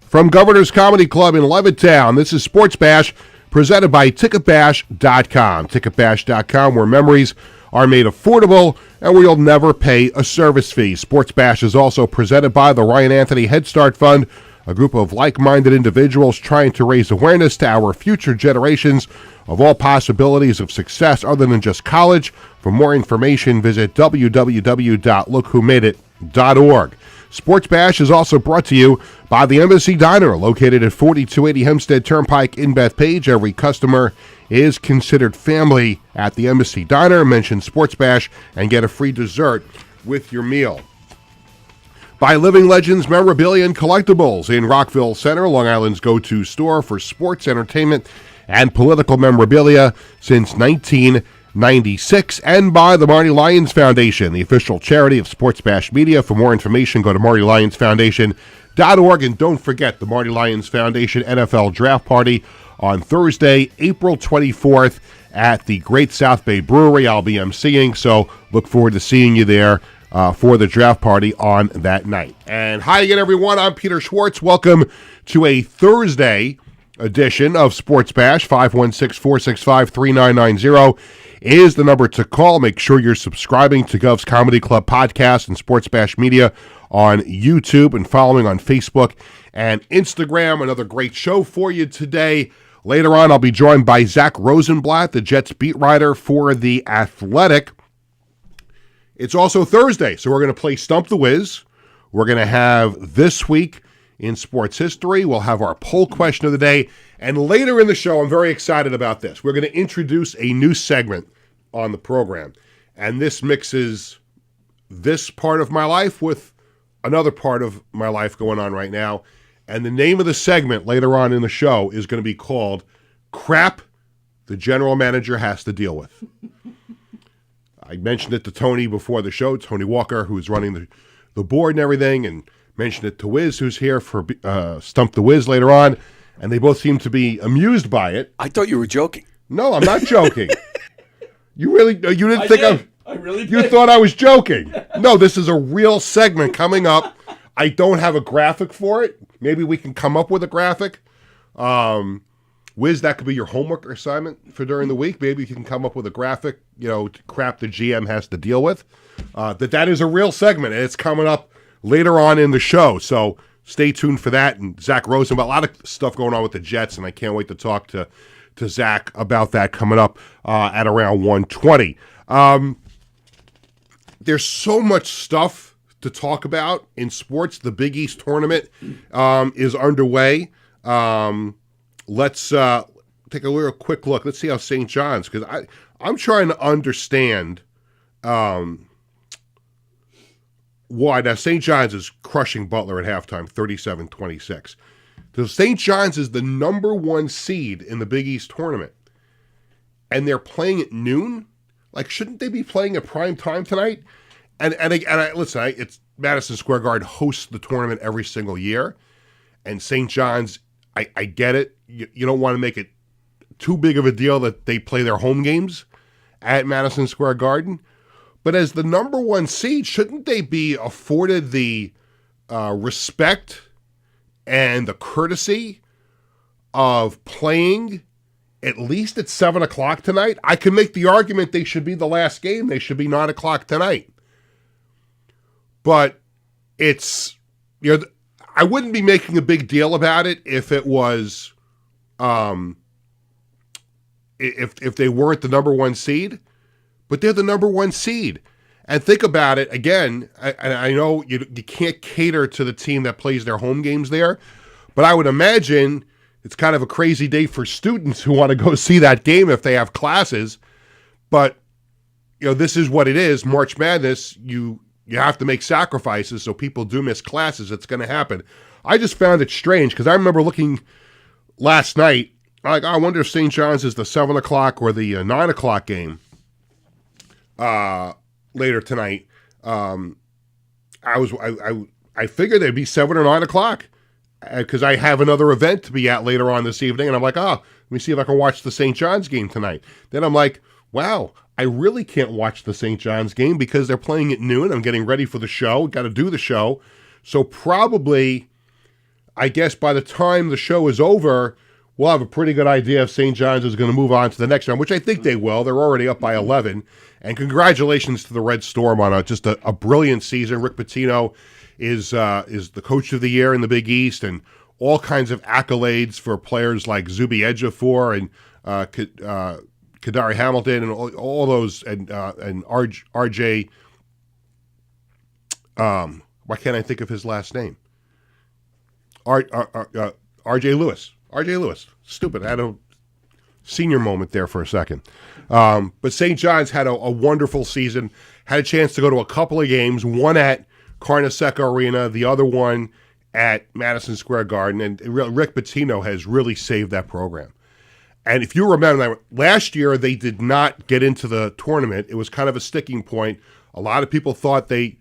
From Governor's Comedy Club in Levittown, this is Sports Bash, presented by Ticketbash.com. Ticketbash.com, where memories are made affordable and where you'll never pay a service fee. Sports Bash is also presented by the Ryan Anthony Head Start Fund, a group of like-minded individuals trying to raise awareness to our future generations of all possibilities of success other than just college. For more information, visit www.lookwhomadeit.org. Sports Bash is also brought to you by the Embassy Diner, located at 4280 Hempstead Turnpike in Bethpage. Every customer is considered family at the Embassy Diner. Mention Sports Bash and get a free dessert with your meal. By Living Legends Memorabilia and Collectibles in Rockville Center, Long Island's go-to store for sports, entertainment, and political memorabilia since 1996, and by the Marty Lyons Foundation, the official charity of Sports Bash Media. For more information, go to martylyonsfoundation.org, and don't forget the Marty Lyons Foundation NFL Draft Party on Thursday, April 24th at the Great South Bay Brewery. I'll be emceeing, so look forward to seeing you there for the draft party on that night. And hi again, everyone. I'm Peter Schwartz. Welcome to a Thursday edition of Sports Bash. 516-465-3990 is the number to call. Make sure you're subscribing to Govs Comedy Club podcast and Sports Bash Media on YouTube and following on Facebook and Instagram. Another great show for you today. Later on, I'll be joined by Zach Rosenblatt, the Jets beat writer for The Athletic. It's also Thursday, so we're going to play Stump the Wiz. We're going to have This Week in Sports History. We'll have our poll question of the day. And later in the show, I'm very excited about this. We're going to introduce a new segment on the program. And this mixes this part of my life with another part of my life going on right now. And the name of the segment later on in the show is going to be called Crap the General Manager Has to Deal With. I mentioned it to Tony before the show, Tony Walker, who's running the board and everything, and mentioned it to Wiz, who's here for Stump the Wiz later on, and they both seem to be amused by it. I thought you were joking. No, I'm not joking. You didn't think I really did. You thought I was joking. No, this is a real segment coming up. I don't have a graphic for it. Maybe we can come up with a graphic. Wiz, that could be your homework assignment for during the week. Maybe you can come up with a graphic, crap the GM has to deal with. That is a real segment, and it's coming up later on in the show. So stay tuned for that. And Zach Rosenblatt, a lot of stuff going on with the Jets, and I can't wait to talk to Zach about that coming up at around 1:20. There's so much stuff to talk about in sports. The Big East tournament is underway. Let's take a real quick look. Let's see how St. John's, because I'm trying to understand why. Now, St. John's is crushing Butler at halftime, 37-26. So St. John's is the number one seed in the Big East tournament, and they're playing at noon? Like, shouldn't they be playing at prime time tonight? And listen, it's Madison Square Garden hosts the tournament every single year, and St. John's, I get it. You don't want to make it too big of a deal that they play their home games at Madison Square Garden. But as the number one seed, shouldn't they be afforded the respect and the courtesy of playing at least at 7 o'clock tonight? I can make the argument they should be the last game. They should be 9 o'clock tonight. But it's, I wouldn't be making a big deal about it if it was, if they weren't the number one seed, but they're the number one seed. And think about it again. I know you can't cater to the team that plays their home games there, but I would imagine it's kind of a crazy day for students who want to go see that game if they have classes. But this is what it is. March Madness, you have to make sacrifices, so people do miss classes. It's going to happen. I just found it strange because I remember looking last night, like, I wonder if St. John's is the 7 o'clock or the 9 o'clock game later tonight. I figured they'd be 7 or 9 o'clock because I have another event to be at later on this evening, and I'm like, let me see if I can watch the St. John's game tonight. Then I'm like, wow, I really can't watch the St. John's game because they're playing at noon. I'm getting ready for the show, got to do the show. So probably I guess by the time the show is over, we'll have a pretty good idea if St. John's is going to move on to the next round, which I think they will. They're already up by 11. And congratulations to the Red Storm on just a brilliant season. Rick Pitino is the coach of the year in the Big East, and all kinds of accolades for players like Zuby Ejiofor and Kadari Hamilton and all those, and RJ. Why can't I think of his last name? RJ Lewis. RJ Lewis. Stupid. I had a senior moment there for a second. But St. John's had a wonderful season. Had a chance to go to a couple of games, one at Carnesecca Arena, the other one at Madison Square Garden. And Rick Pitino has really saved that program. And if you remember, last year they did not get into the tournament. It was kind of a sticking point. A lot of people thought they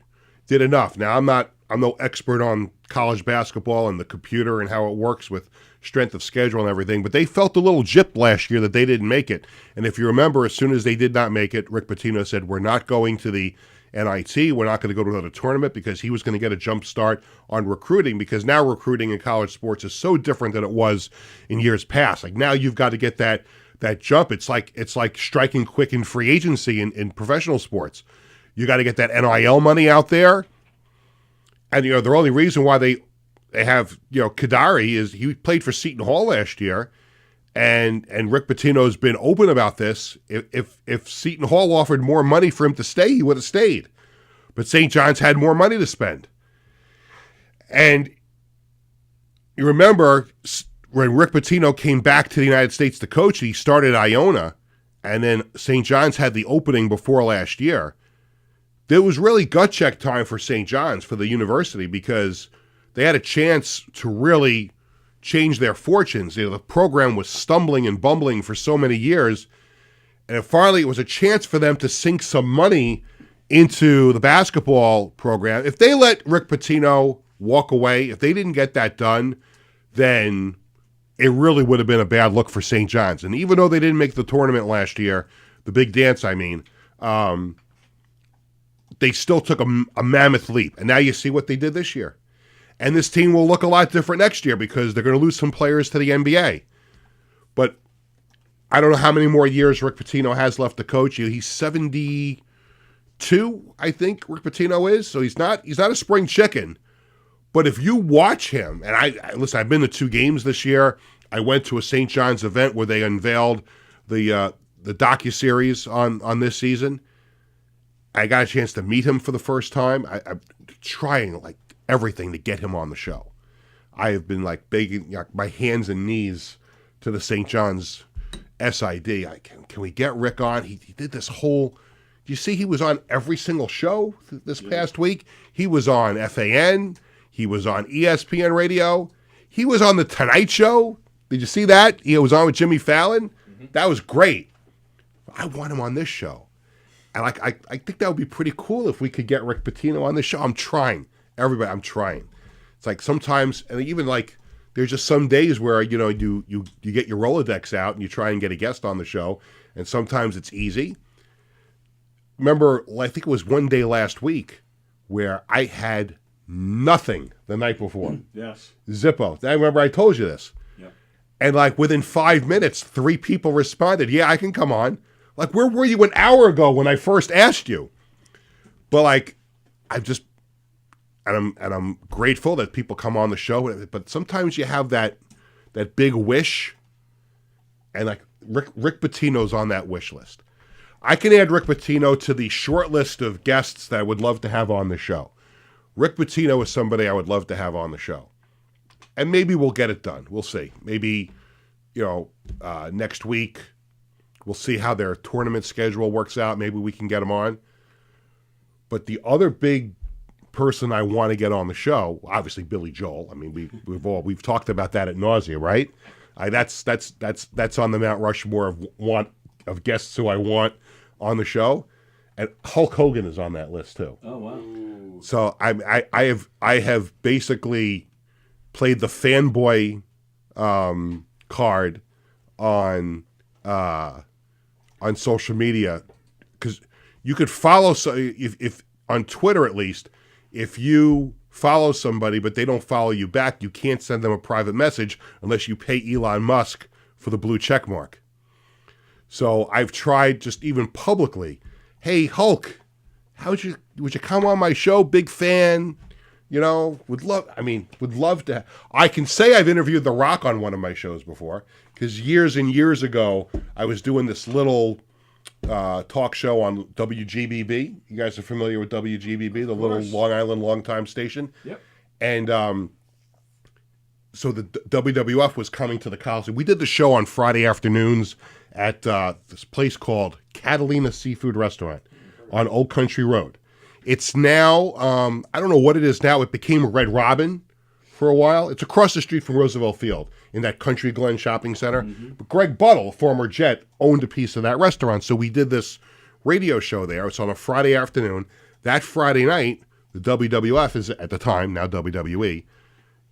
did enough. Now, I'm no expert on college basketball and the computer and how it works with strength of schedule and everything, but they felt a little gypped last year that they didn't make it. And if you remember, as soon as they did not make it, Rick Pitino said, we're not going to the NIT, we're not going to go to another tournament, because he was going to get a jump start on recruiting, because now recruiting in college sports is so different than it was in years past. Like, now you've got to get that jump. It's like striking quick in free agency in professional sports. You got to get that NIL money out there. And, the only reason why they have, Kadari is he played for Seton Hall last year, and Rick Pitino's been open about this. If Seton Hall offered more money for him to stay, he would have stayed. But St. John's had more money to spend. And you remember when Rick Pitino came back to the United States to coach, he started Iona, and then St. John's had the opening before last year. There was really gut check time for St. John's, for the university, because they had a chance to really change their fortunes. The program was stumbling and bumbling for so many years, and finally it was a chance for them to sink some money into the basketball program. If they let Rick Pitino walk away, if they didn't get that done, then it really would have been a bad look for St. John's. And even though they didn't make the tournament last year, the big dance, they still took a mammoth leap. And now you see what they did this year. And this team will look a lot different next year, because they're going to lose some players to the NBA. But I don't know how many more years Rick Pitino has left to coach. He's 72, I think, Rick Pitino is. So he's not a spring chicken. But if you watch him, and listen, I've been to 2 games this year. I went to a St. John's event where they unveiled the docuseries on this season. I got a chance to meet him for the first time. I'm trying everything to get him on the show. I have been begging my hands and knees to the St. John's SID. Can we get Rick on? He did this whole. You see, he was on every single show this past week. He was on FAN. He was on ESPN Radio. He was on the Tonight Show. Did you see that? He was on with Jimmy Fallon. Mm-hmm. That was great. I want him on this show. And I think that would be pretty cool if we could get Rick Pitino on this show. I'm trying. Everybody, I'm trying. It's like sometimes, and even there's just some days where, you get your Rolodex out and you try and get a guest on the show, and sometimes it's easy. Remember, I think it was one day last week where I had nothing the night before. Yes. Zippo. I remember I told you this. Yep. And within 5 minutes, 3 people responded, yeah, I can come on. Where were you an hour ago when I first asked you? But I'm grateful that people come on the show. But sometimes you have that big wish, and Rick Pitino's on that wish list. I can add Rick Pitino to the short list of guests that I would love to have on the show. Rick Pitino is somebody I would love to have on the show, and maybe we'll get it done. We'll see. Maybe next week. We'll see how their tournament schedule works out. Maybe we can get them on. But the other big person I want to get on the show, obviously Billy Joel. I mean, we've talked about that ad nauseum, right? That's on the Mount Rushmore of guests who I want on the show, and Hulk Hogan is on that list too. Oh wow! So I have basically played the fanboy card on social media, because you could follow. So if on Twitter at least, if you follow somebody, but they don't follow you back, you can't send them a private message unless you pay Elon Musk for the blue check mark. So I've tried just even publicly, hey, Hulk, would you come on my show? Big fan, would love to. I can say I've interviewed The Rock on one of my shows before, because years and years ago, I was doing this little talk show on WGBB. You guys are familiar with WGBB, the little Long Island long-time station? Yep. And so the WWF was coming to the Coliseum. We did the show on Friday afternoons at this place called Catalina Seafood Restaurant on Old Country Road. It's now, I don't know what it is now. It became Red Robin for a while. It's across the street from Roosevelt Field in that Country Glen shopping center. Mm-hmm. But Greg Buttle, former Jet, owned a piece of that restaurant. So we did this radio show there. It's on a Friday afternoon. That Friday night, the WWF is, at the time, now WWE,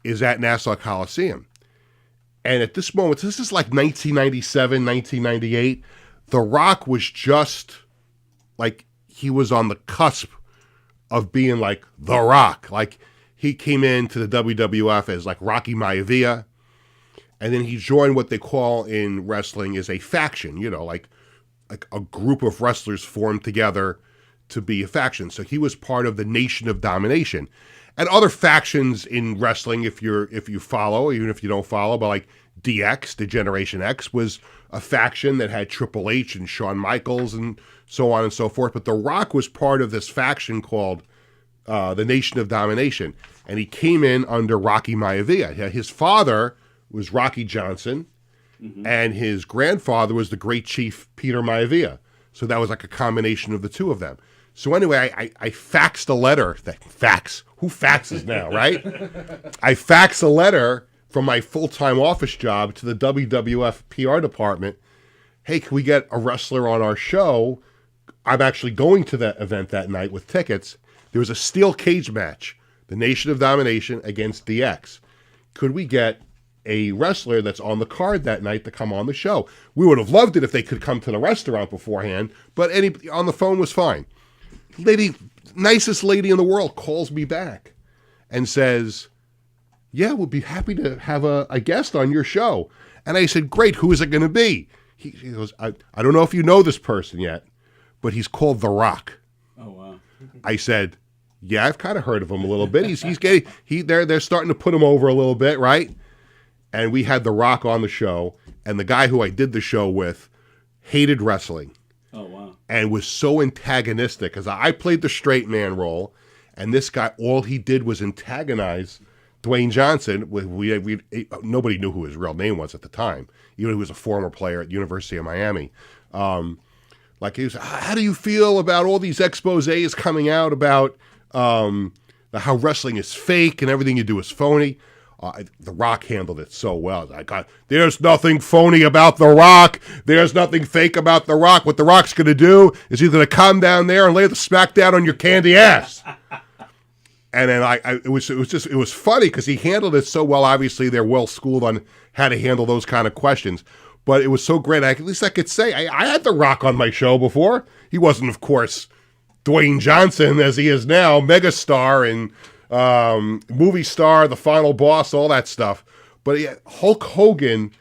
is at Nassau Coliseum. And at this moment, this is like 1997, 1998, The Rock was just like, he was on the cusp of being like The Rock. Like, he came into the WWF as like Rocky Maivia, and then he joined what they call in wrestling is a faction, like a group of wrestlers formed together to be a faction. So he was part of the Nation of Domination. And other factions in wrestling, if you follow, even if you don't follow, but like DX, the Generation X, was a faction that had Triple H and Shawn Michaels and so on and so forth. But The Rock was part of this faction called the Nation of Domination. And he came in under Rocky Maivia. His father was Rocky Johnson, mm-hmm. and his grandfather was the great chief Peter Maivia. So that was like a combination of the two of them. So anyway, I faxed a letter. Fax. Who faxes now, right? I faxed a letter from my full-time office job to the WWF PR department. Hey, can we get a wrestler on our show? I'm actually going to that event that night with tickets. There was a steel cage match, the Nation of Domination against DX. Could we get a wrestler that's on the card that night to come on the show? We would have loved it if they could come to the restaurant beforehand, but on the phone was fine. Lady, nicest lady in the world, calls me back and says, yeah, we'll be happy to have a guest on your show. And I said, great, who is it going to be? He goes, I don't know if you know this person yet, but he's called The Rock. Oh, wow. I said, yeah, I've kind of heard of him a little bit. They're starting to put him over a little bit, right? And we had The Rock on the show, and the guy who I did the show with hated wrestling. Oh, wow. And was so antagonistic, because I played the straight man role, and this guy, all he did was antagonize Dwayne Johnson. Nobody knew who his real name was at the time, even though he was a former player at the University of Miami. Like, he was, how do you feel about all these exposés coming out about how wrestling is fake and everything you do is phony? The Rock handled it so well. There's nothing phony about The Rock. There's nothing fake about The Rock. What The Rock's going to do is he's going to come down there and lay the smack down on your candy ass. And then it was funny because he handled it so well. Obviously, they're well schooled on how to handle those kind of questions. But it was so great. At least I could say I had The Rock on my show before. He wasn't, of course, Dwayne Johnson as he is now, megastar and movie star, the final boss, all that stuff. But yeah, Hulk Hogan,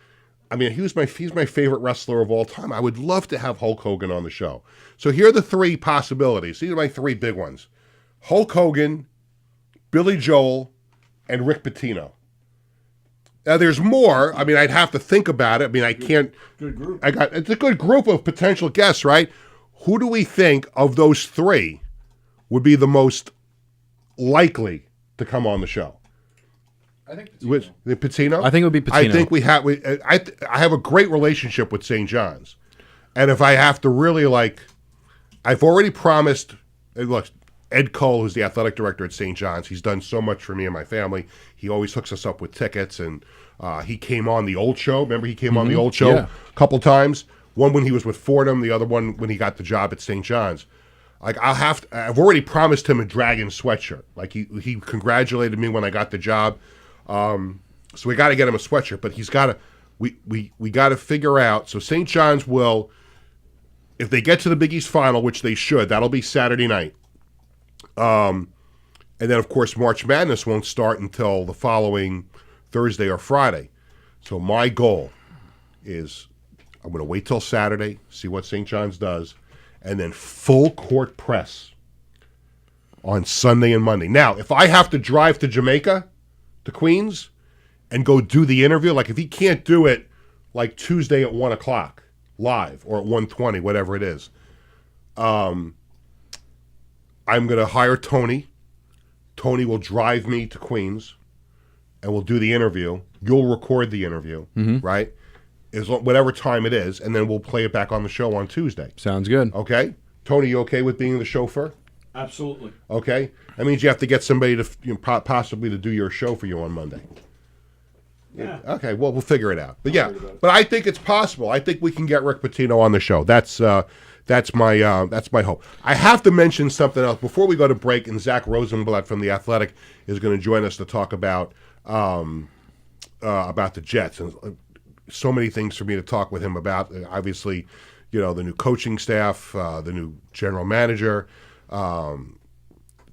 I mean, he's my favorite wrestler of all time. I would love to have Hulk Hogan on the show. So here are the three possibilities. These are my three big ones: Hulk Hogan, Billy Joel, and Rick Pitino. Now, there's more. I mean, I'd have to think about it. I mean, I can't. Good group. It's a good group of potential guests, right? Who do we think of those three would be the most likely to come on the show? I think Pitino. Pitino? I think it would be Pitino. I think I have a great relationship with St. John's. And if I have to really, I've already promised, look, Ed Cole, who's the athletic director at St. John's, he's done so much for me and my family. He always hooks us up with tickets, and he came on the old show. Remember, he came on the old show a couple times. One when he was with Fordham, the other one when he got the job at St. John's. I've already promised him a Dragon sweatshirt. Like, he congratulated me when I got the job. So we got to get him a sweatshirt, but he's got to. We got to figure out. So St. John's will, if they get to the Big East final, which they should, that'll be Saturday night. And And then, of course, March Madness won't start until the following Thursday or Friday. So my goal is I'm going to wait till Saturday, see what St. John's does, and then full court press on Sunday and Monday. Now, if I have to drive to Jamaica, to Queens, and go do the interview, like if he can't do it like Tuesday at 1 o'clock live or at 1:20, whatever it is, I'm going to hire Tony. Tony will drive me to Queens, and we'll do the interview. You'll record the interview, right? Whatever time it is, and then we'll play it back on the show on Tuesday. Sounds good. Okay? Tony, you okay with being the chauffeur? Absolutely. Okay? That means you have to get somebody to possibly to do your show for you on Monday. Yeah. Okay, well, we'll figure it out. But but I think it's possible. I think we can get Rick Pitino on the show. That's my hope. I have to mention something else before we go to break, and Zach Rosenblatt from The Athletic is going to join us to talk about the Jets. And so many things for me to talk with him about. Obviously, the new coaching staff, the new general manager,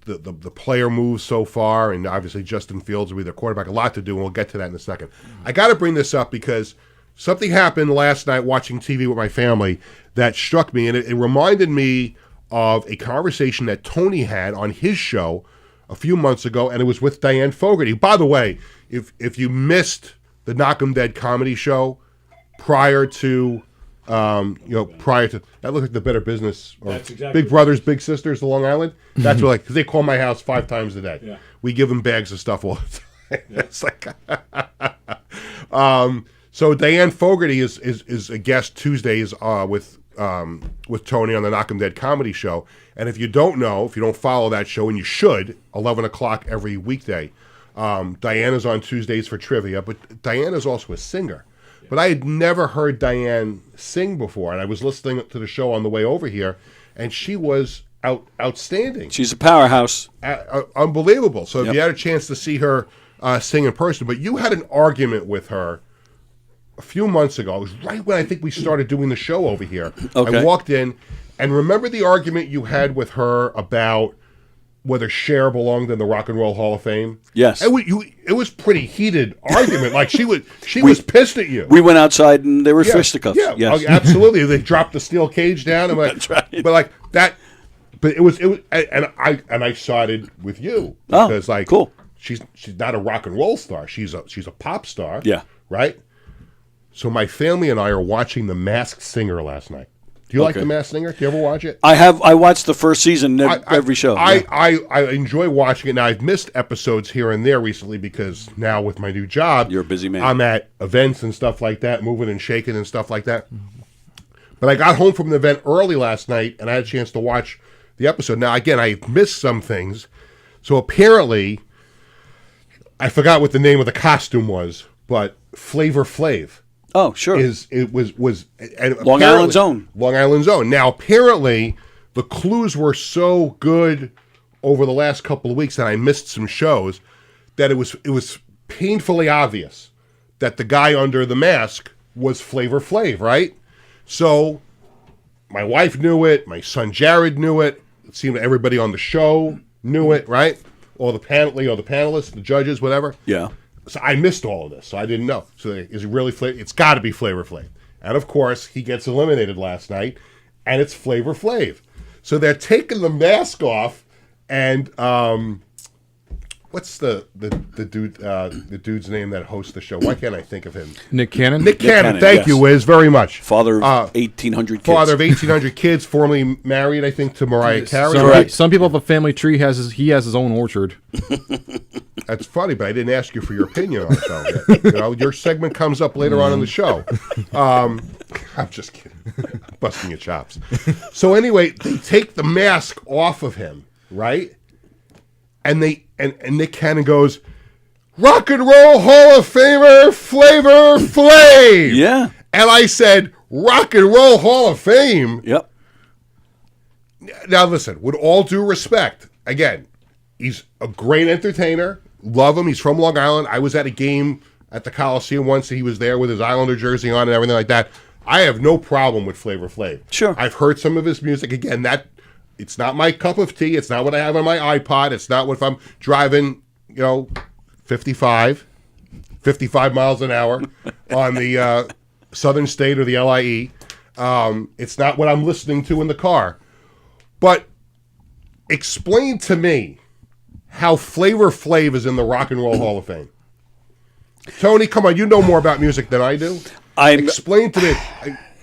the player moves so far, and obviously Justin Fields will be their quarterback. A lot to do, and we'll get to that in a second. I got to bring this up because something happened last night watching TV with my family that struck me, and it reminded me of a conversation that Tony had on his show a few months ago, and it was with Diane Fogarty. By the way, if you missed the Knock 'em Dead comedy show prior to that looked like the Better Business or That's exactly Big Brothers Big Sisters of Long Island. That's what, because they call my house 5 times a day. Yeah. We give them bags of stuff all the time. Yeah. It's like so Diane Fogarty is a guest Tuesdays with Tony on the Knock 'em Dead comedy show. And if you don't follow that show, and you should, 11 o'clock every weekday, Diana's on Tuesdays for trivia, but Diana's also a singer. But I had never heard Diane sing before, and I was listening to the show on the way over here, and she was outstanding. She's a powerhouse. Unbelievable. So if you had a chance to see her sing in person, but you had an argument with her a few months ago. It was right when I think we started doing the show over here. Okay. I walked in, and remember the argument you had with her about whether Cher belonged in the Rock and Roll Hall of Fame? Yes. It was pretty heated argument. Like she was pissed at you. We went outside and there were fisticuffs. Yeah, yes. Absolutely. They dropped the steel cage down. I'm like, That's right. But like that, but it was, and I sided with you because cool. She's not a rock and roll star. She's a pop star. Yeah. Right. So my family and I are watching The Masked Singer last night. Do you like The Masked Singer? Do you ever watch it? I watched the first season every show. I enjoy watching it. Now, I've missed episodes here and there recently because now with my new job, You're a busy man. I'm at events and stuff like that, moving and shaking and stuff like that. But I got home from the event early last night, and I had a chance to watch the episode. Now, again, I missed some things. So apparently, I forgot what the name of the costume was, but Flavor Flav. Oh, sure. Was Long Island's own. Long Island's own. Now, apparently, the clues were so good over the last couple of weeks that I missed some shows that it was painfully obvious that the guy under the mask was Flavor Flav, right? So my wife knew it. My son Jared knew it. It seemed everybody on the show knew it, right? All the panelists, the judges, whatever. Yeah. So I missed all of this, so I didn't know. So is it really Flavor? It's got to be Flavor Flav. And of course, he gets eliminated last night, and it's Flavor Flav. So they're taking the mask off, and what's the dude's name that hosts the show? Why can't I think of him? Nick Cannon? Nick Cannon, thank yes. you, Wiz, very much. Father of 1,800 kids. Father of 1,800 kids, formerly married, I think, to Mariah Carey. Some people have a family tree. He has his own orchard. That's funny, but I didn't ask you for your opinion on it. You know, your segment comes up later on in the show. I'm just kidding. Busting your chops. So anyway, they take the mask off of him, right? And Nick Cannon goes, Rock and Roll Hall of Famer Flavor Flav. Yeah. And I said, Rock and Roll Hall of Fame? Yep. Now listen, with all due respect, again, he's a great entertainer. Love him. He's from Long Island. I was at a game at the Coliseum once, and he was there with his Islander jersey on and everything like that. I have no problem with Flavor Flav. Sure. I've heard some of his music. Again, It's not my cup of tea. It's not what I have on my iPod. It's not what if I'm driving, 55 miles an hour on the Southern State or the LIE. It's not what I'm listening to in the car. But explain to me how Flavor Flav is in the Rock and Roll Hall of Fame. Tony, come on, you know more about music than I do. Explain to me,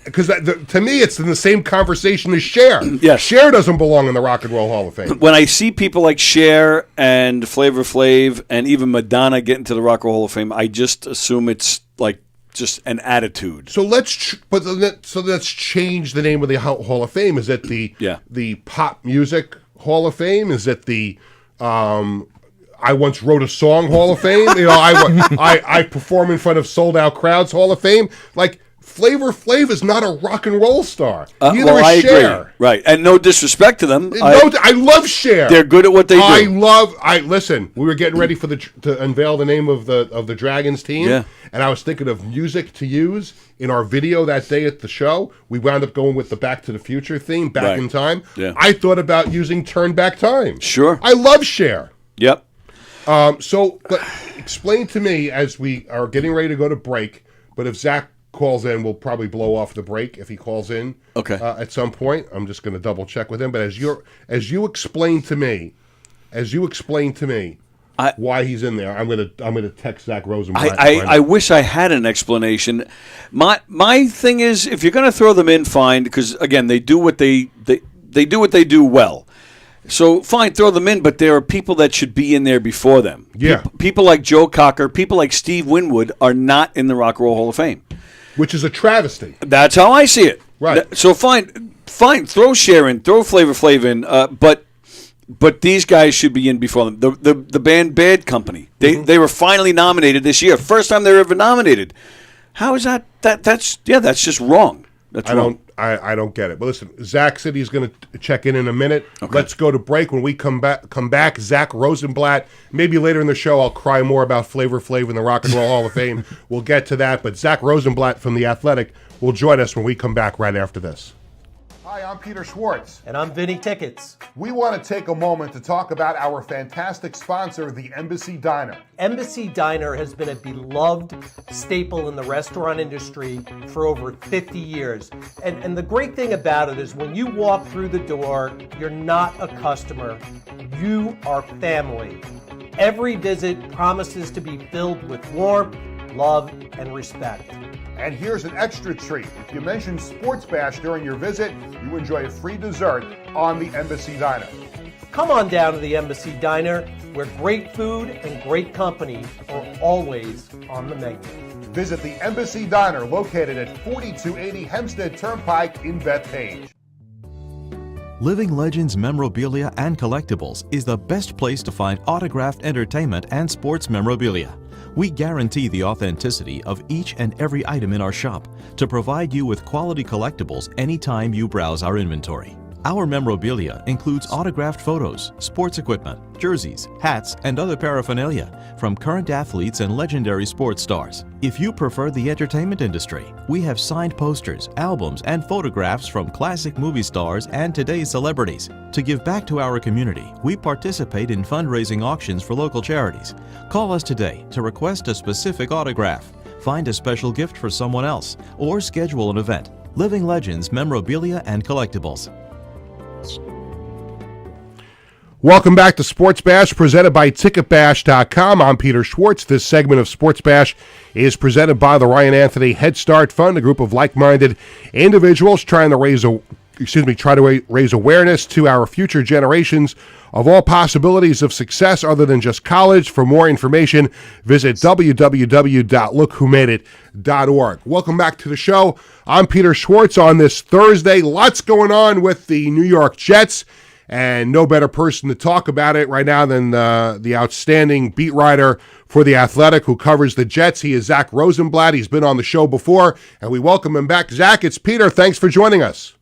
because to me it's in the same conversation as Cher. Yes. Cher doesn't belong in the Rock and Roll Hall of Fame. When I see people like Cher and Flavor Flav and even Madonna get into the Rock and Roll Hall of Fame, I just assume it's like just an attitude. So let's change the name of the Hall of Fame. Is it the Pop Music Hall of Fame? Is it the I once wrote a song Hall of Fame? I perform in front of sold out crowds Hall of Fame. Like Flavor Flav is not a rock and roll star. Neither is Cher. Agree. Right, and no disrespect to them. I love Cher. They're good at what they do. Listen. We were getting ready to unveil the name of the Dragons team, and I was thinking of music to use in our video that day at the show. We wound up going with the Back to the Future theme, Back in Time. Yeah. I thought about using Turn Back Time. Sure. I love Cher. Yep. But explain to me as we are getting ready to go to break, but if Zach calls in, we'll probably blow off the break if he calls in at some point. I'm just going to double check with him. But as you explain to me why he's in there, I'm gonna text Zach Rosenblatt. I wish I had an explanation. My thing is, if you're going to throw them in, fine, because again, they do what they do what they do well. So fine, throw them in, but there are people that should be in there before them. Yeah, people like Joe Cocker, people like Steve Winwood are not in the Rock and Roll Hall of Fame, which is a travesty. That's how I see it. Right. So fine, throw Cher in, throw Flavor Flav in, but these guys should be in before them. The band Bad Company, they were finally nominated this year, first time they were ever nominated. How is that? That's just wrong. That's wrong. I don't get it. But listen, Zach said he's going to check in a minute. Okay. Let's go to break. When we come back, Zach Rosenblatt. Maybe later in the show I'll cry more about Flavor Flav in the Rock and Roll Hall of Fame. We'll get to that. But Zach Rosenblatt from The Athletic will join us when we come back right after this. Hi, I'm Peter Schwartz. And I'm Vinny Tickets. We want to take a moment to talk about our fantastic sponsor, the Embassy Diner. Embassy Diner has been a beloved staple in the restaurant industry for over 50 years. And the great thing about it is when you walk through the door, you're not a customer, you are family. Every visit promises to be filled with warmth, love, and respect. And here's an extra treat. If you mention Sports Bash during your visit, you enjoy a free dessert on the Embassy Diner. Come on down to the Embassy Diner, where great food and great company are always on the menu. Visit the Embassy Diner, located at 4280 Hempstead Turnpike in Bethpage. Living Legends Memorabilia and Collectibles is the best place to find autographed entertainment and sports memorabilia. We guarantee the authenticity of each and every item in our shop to provide you with quality collectibles anytime you browse our inventory. Our memorabilia includes autographed photos, sports equipment, jerseys, hats, and other paraphernalia from current athletes and legendary sports stars. If you prefer the entertainment industry, we have signed posters, albums, and photographs from classic movie stars and today's celebrities. To give back to our community, we participate in fundraising auctions for local charities. Call us today to request a specific autograph, find a special gift for someone else, or schedule an event. Living Legends Memorabilia and Collectibles. Welcome back to Sports Bash, presented by TicketBash.com. I'm Peter Schwartz. This segment of Sports Bash is presented by the Ryan Anthony Head Start Fund, a group of like-minded individuals trying to raise awareness to our future generations of all possibilities of success other than just college. For more information, visit www.lookwhomadeit.org. Welcome back to the show. I'm Peter Schwartz on this Thursday. Lots going on with the New York Jets, and no better person to talk about it right now than the outstanding beat writer for The Athletic who covers the Jets. He is Zach Rosenblatt. He's been on the show before, and we welcome him back. Zach, it's Peter. Thanks for joining us.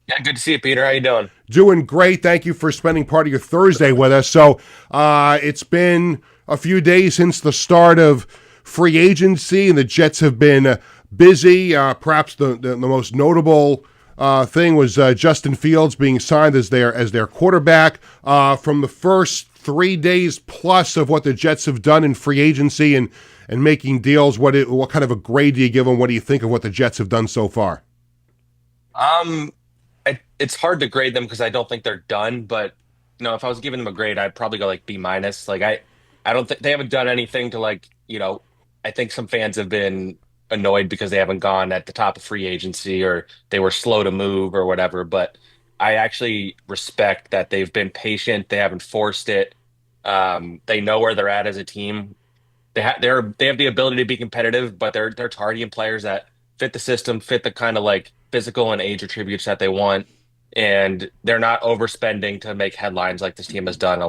Yeah, good to see you, Peter. How you doing? Doing great. Thank you for spending part of your Thursday with us. So it's been a few days since the start of free agency, and the Jets have been busy. Perhaps the most notable thing was Justin Fields being signed as their quarterback. From the first 3 days plus of what the Jets have done in free agency and making deals, what kind of a grade do you give them? What do you think of what the Jets have done so far? It's hard to grade them because I don't think they're done. But if I was giving them a grade, I'd probably go like B minus. Like I don't think they haven't done anything to I think some fans have been annoyed because they haven't gone at the top of free agency or they were slow to move or whatever. But I actually respect that they've been patient. They haven't forced it. They know where they're at as a team. They have the ability to be competitive, but they're targeting players that fit the system, fit the kind of like physical and age attributes that they want, and they're not overspending to make headlines like this team has done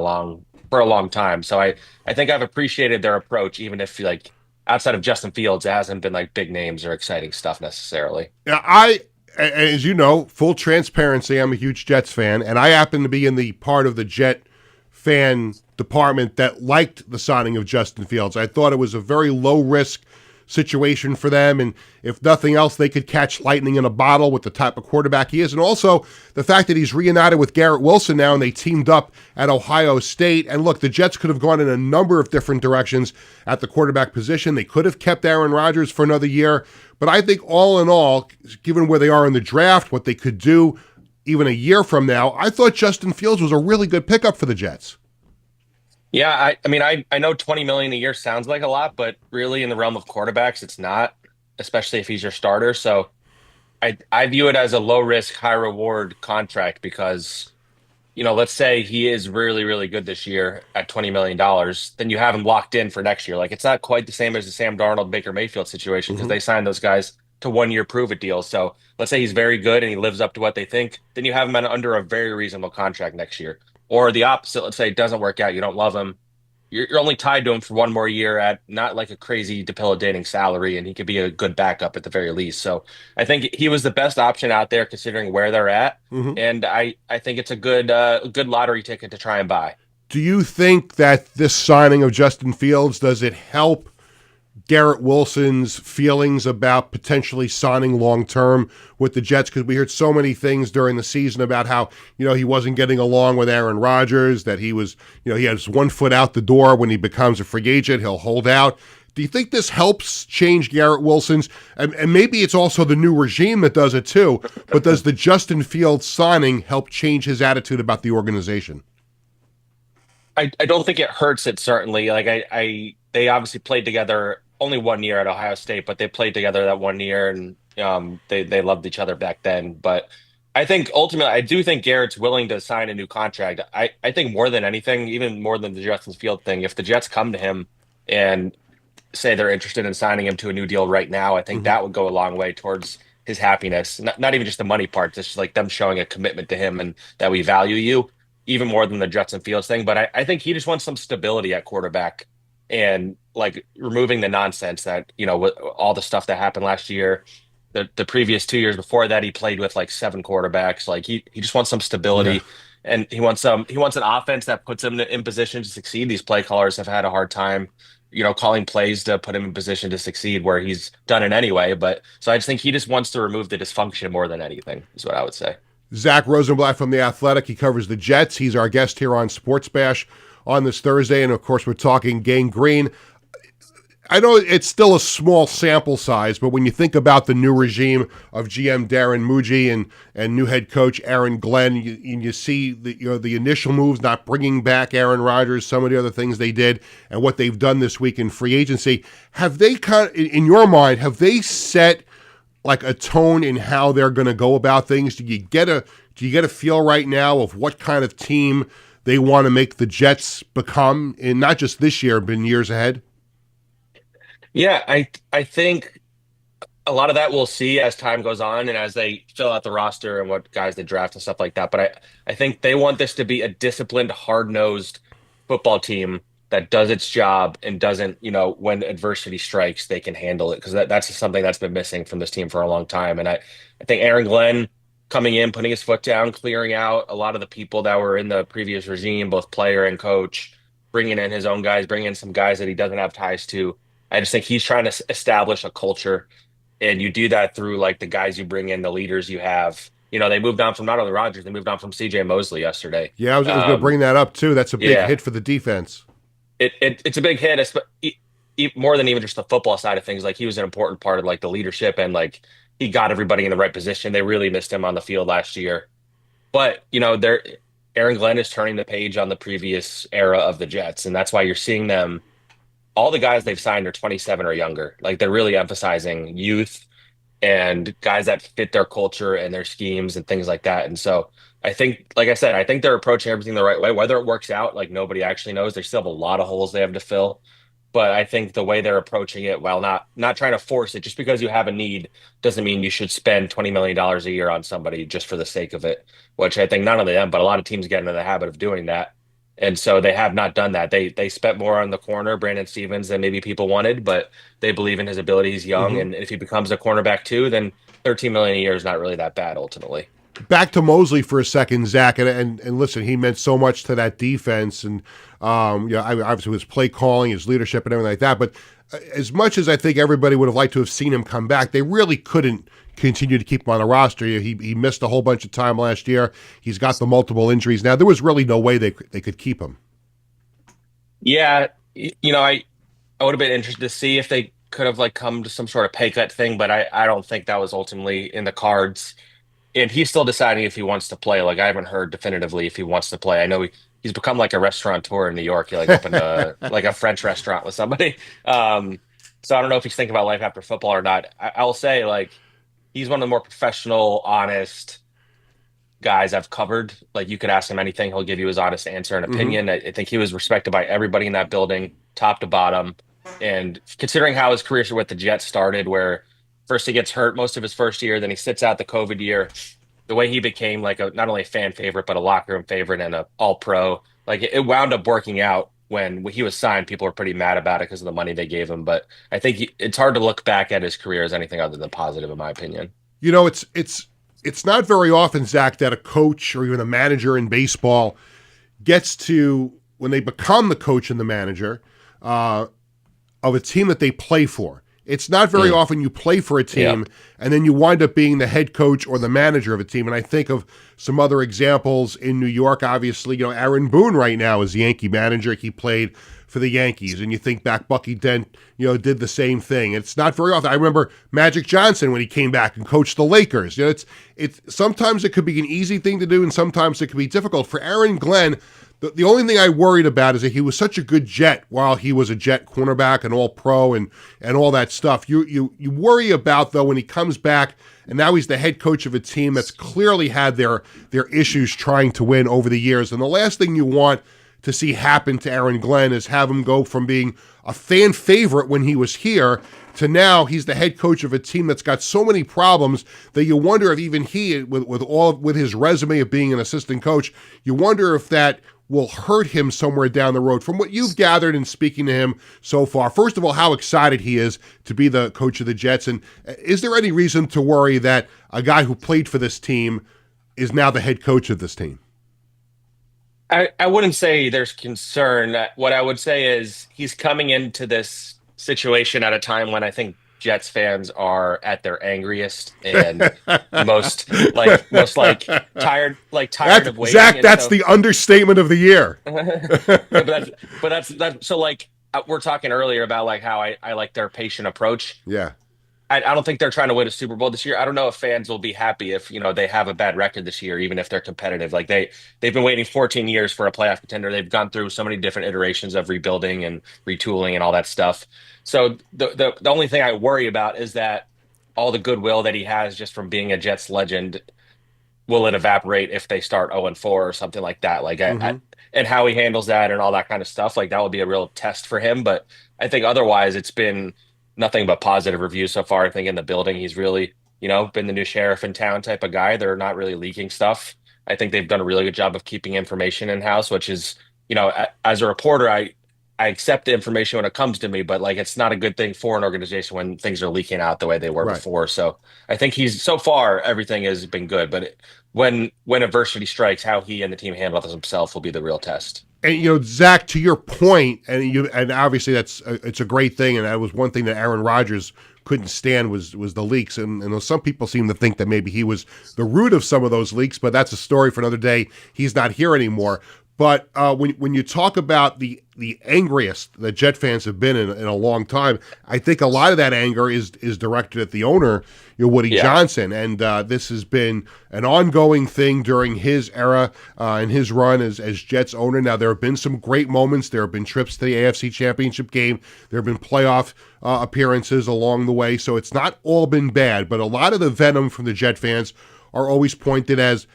for a long time. So I think I've appreciated their approach, even if like outside of Justin Fields, it hasn't been like big names or exciting stuff necessarily. Yeah, as you know, full transparency, I'm a huge Jets fan, and I happen to be in the part of the Jet fan department that liked the signing of Justin Fields. I thought it was a very low-risk situation for them, and if nothing else, they could catch lightning in a bottle with the type of quarterback he is, and also the fact that he's reunited with Garrett Wilson now, and they teamed up at Ohio State. And look, the Jets could have gone in a number of different directions at the quarterback position. They could have kept Aaron Rodgers for another year, but I think all in all, given where they are in the draft, what they could do even a year from now, I thought Justin Fields was a really good pickup for the Jets. Yeah, I mean, I know 20 million a year sounds like a lot, but really in the realm of quarterbacks, it's not, especially if he's your starter. So I view it as a low risk, high reward contract because, let's say he is really, really good this year at $20 million, then you have him locked in for next year. Like it's not quite the same as the Sam Darnold, Baker Mayfield situation because they signed those guys to 1 year prove it deals. So let's say he's very good and he lives up to what they think, then you have him under a very reasonable contract next year. Or the opposite, let's say it doesn't work out, you don't love him. You're only tied to him for 1 more year at not like a crazy debilitating salary, and he could be a good backup at the very least. So I think he was the best option out there considering where they're at. And I think it's a good lottery ticket to try and buy. Do you think that this signing of Justin Fields, does it help Garrett Wilson's feelings about potentially signing long-term with the Jets? Because we heard so many things during the season about how, he wasn't getting along with Aaron Rodgers, that he was, he has 1 foot out the door. When he becomes a free agent, he'll hold out. Do you think this helps change Garrett Wilson's, and maybe it's also the new regime that does it too, but does the Justin Fields signing help change his attitude about the organization? I don't think it hurts it, certainly. Like they obviously played together only 1 year at Ohio State, but they played together that 1 year, and they loved each other back then. But I think ultimately, I do think Garrett's willing to sign a new contract. I think more than anything, even more than the Justin Field thing, if the Jets come to him and say they're interested in signing him to a new deal right now, I think that would go a long way towards his happiness. Not even just the money part, it's just like them showing a commitment to him and that we value you even more than the Justin Fields thing. But I think he just wants some stability at quarterback and like removing the nonsense that, with all the stuff that happened last year, the previous 2 years before that, he played with like 7 quarterbacks. Like he just wants some stability and he wants an offense that puts him in position to succeed. These play callers have had a hard time, calling plays to put him in position to succeed where he's done it anyway. But so I just think he just wants to remove the dysfunction more than anything is what I would say. Zach Rosenblatt from The Athletic. He covers the Jets. He's our guest here on Sports Bash on this Thursday. And, of course, we're talking Gang Green. I know it's still a small sample size, but when you think about the new regime of GM Darren Muji and new head coach Aaron Glenn, you see the initial moves, not bringing back Aaron Rodgers, some of the other things they did, and what they've done this week in free agency. Have they in your mind, have they set like a tone in how they're going to go about things? Do you get a feel right now of what kind of team they want to make the Jets become in not just this year, but in years ahead? Yeah, I think a lot of that we'll see as time goes on and as they fill out the roster and what guys they draft and stuff like that. But I think they want this to be a disciplined, hard-nosed football team that does its job and doesn't, when adversity strikes, they can handle it. Because that's something that's been missing from this team for a long time. And I think Aaron Glenn coming in, putting his foot down, clearing out a lot of the people that were in the previous regime, both player and coach, bringing in his own guys, bringing in some guys that he doesn't have ties to. I just think he's trying to establish a culture. And you do that through like the guys you bring in, the leaders you have. they moved on from not only Rodgers, they moved on from C.J. Mosley yesterday. Yeah, I was going to bring that up too. That's a big yeah. hit for the defense. It's a big hit, more than even just the football side of things. Like, he was an important part of like the leadership, and like he got everybody in the right position. They really missed him on the field last year. But Aaron Glenn is turning the page on the previous era of the Jets, and that's why you're seeing them. All the guys they've signed are 27 or younger. Like, they're really emphasizing youth and guys that fit their culture and their schemes and things like that. And so I think, like I said, I think they're approaching everything the right way. Whether it works out, like, nobody actually knows. They still have a lot of holes they have to fill. But I think the way they're approaching it, while not trying to force it, just because you have a need doesn't mean you should spend $20 million a year on somebody just for the sake of it, which I think not only them, but a lot of teams get into the habit of doing that. And so they have not done that. They spent more on the corner, Brandon Stevens, than maybe people wanted, but they believe in his ability. He's young, and if he becomes a cornerback too, then $13 million a year is not really that bad ultimately. Back to Mosley for a second, Zach, and listen, he meant so much to that defense, and obviously his play calling, his leadership, and everything like that. But as much as I think everybody would have liked to have seen him come back, they really couldn't continue to keep him on the roster. He missed a whole bunch of time last year. He's got the multiple injuries now. There was really no way they could keep him. Yeah, I would have been interested to see if they could have like come to some sort of pay cut thing, but I don't think that was ultimately in the cards. And he's still deciding if he wants to play. Like, I haven't heard definitively if he wants to play. I know he's become like a restaurateur in New York. He like opened like a French restaurant with somebody. So I don't know if he's thinking about life after football or not. I'll say, like, he's one of the more professional, honest guys I've covered. Like, you could ask him anything, he'll give you his honest answer and opinion. I think he was respected by everybody in that building, top to bottom. And considering how his career with the Jets started, where first he gets hurt most of his first year, then he sits out the COVID year, the way he became like not only a fan favorite, but a locker room favorite and an all-pro, like, it wound up working out. When he was signed, people were pretty mad about it because of the money they gave him. But I think it's hard to look back at his career as anything other than positive, in my opinion. It's not very often, Zach, that a coach or even a manager in baseball gets to, when they become the coach and the manager of a team that they play for. It's not very often you play for a team and then you wind up being the head coach or the manager of a team. And I think of some other examples in New York. Obviously, Aaron Boone right now is the Yankee manager. He played for the Yankees. And you think back, Bucky Dent, did the same thing. It's not very often. I remember Magic Johnson when he came back and coached the Lakers. It's sometimes it could be an easy thing to do and sometimes it could be difficult. For Aaron Glenn, the only thing I worried about is that he was such a good Jet while he was a Jet cornerback and all-pro and all that stuff. You worry about, though, when he comes back and now he's the head coach of a team that's clearly had their issues trying to win over the years. And the last thing you want to see happen to Aaron Glenn is have him go from being a fan favorite when he was here to now he's the head coach of a team that's got so many problems that you wonder if even he, with his resume of being an assistant coach, you wonder if that will hurt him somewhere down the road. From what you've gathered in speaking to him so far, first of all, how excited he is to be the coach of the Jets, and is there any reason to worry that a guy who played for this team is now the head coach of this team? I wouldn't say there's concern. What I would say is he's coming into this situation at a time when I think Jets fans are at their angriest and most tired of waiting. Zach, that's the understatement of the year. but that's so, like, we're talking earlier about like how I like their patient approach. Yeah. I don't think they're trying to win a Super Bowl this year. I don't know if fans will be happy if they have a bad record this year, even if they're competitive. Like, they've been waiting 14 years for a playoff contender. They've gone through so many different iterations of rebuilding and retooling and all that stuff. So the only thing I worry about is that all the goodwill that he has just from being a Jets legend, will it evaporate if they start 0-4 or something like that? Like, and how he handles that and all that kind of stuff. Like, that would be a real test for him. But I think otherwise it's been nothing but positive reviews so far. I think in the building, he's really, been the new sheriff in town type of guy. They're not really leaking stuff. I think they've done a really good job of keeping information in-house, which is, as a reporter, I accept the information when it comes to me, but like, it's not a good thing for an organization when things are leaking out the way they were before. So I think so far, everything has been good, but when adversity strikes, how he and the team handle himself will be the real test. And Zach, to your point, and obviously it's a great thing, and that was one thing that Aaron Rodgers couldn't stand was the leaks. And some people seem to think that maybe he was the root of some of those leaks, but that's a story for another day. He's not here anymore. But when you talk about the angriest that Jet fans have been in a long time, I think a lot of that anger is directed at the owner, Woody Johnson. And this has been an ongoing thing during his era and his run as Jets owner. Now, there have been some great moments. There have been trips to the AFC Championship game. There have been playoff appearances along the way. So it's not all been bad. But a lot of the venom from the Jet fans are always pointed at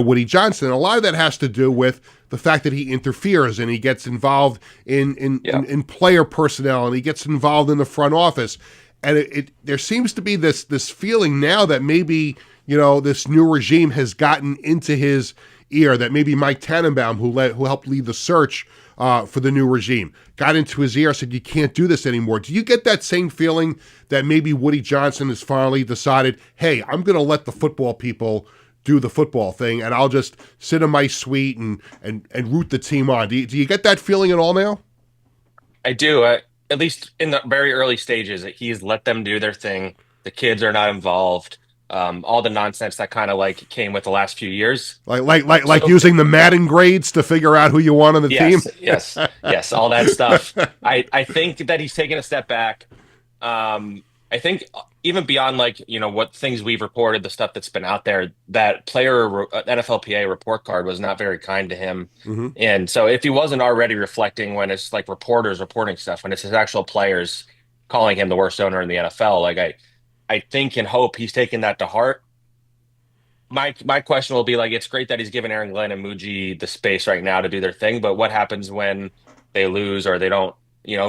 Woody Johnson. And a lot of that has to do with the fact that he interferes and he gets involved in player personnel and he gets involved in the front office. And there seems to be this feeling now that maybe, this new regime has gotten into his ear, that maybe Mike Tannenbaum, who helped lead the search for the new regime, got into his ear and said, you can't do this anymore. Do you get that same feeling that maybe Woody Johnson has finally decided, hey, I'm going to let the football people do the football thing, and I'll just sit in my suite and root the team on? Do you get that feeling at all now? I do. At least in the very early stages, he's let them do their thing. The kids are not involved. All the nonsense that kind of came with the last few years, like using the Madden grades to figure out who you want on the team. Yes, all that stuff. I think that he's taken a step back. I think even beyond what things we've reported, the stuff that's been out there, that NFLPA report card was not very kind to him. Mm-hmm. And so if he wasn't already reflecting when it's reporters reporting stuff, when it's his actual players calling him the worst owner in the NFL, I think and hope he's taken that to heart. My question will be it's great that he's given Aaron Glenn and Muji the space right now to do their thing, but what happens when they lose or they don't,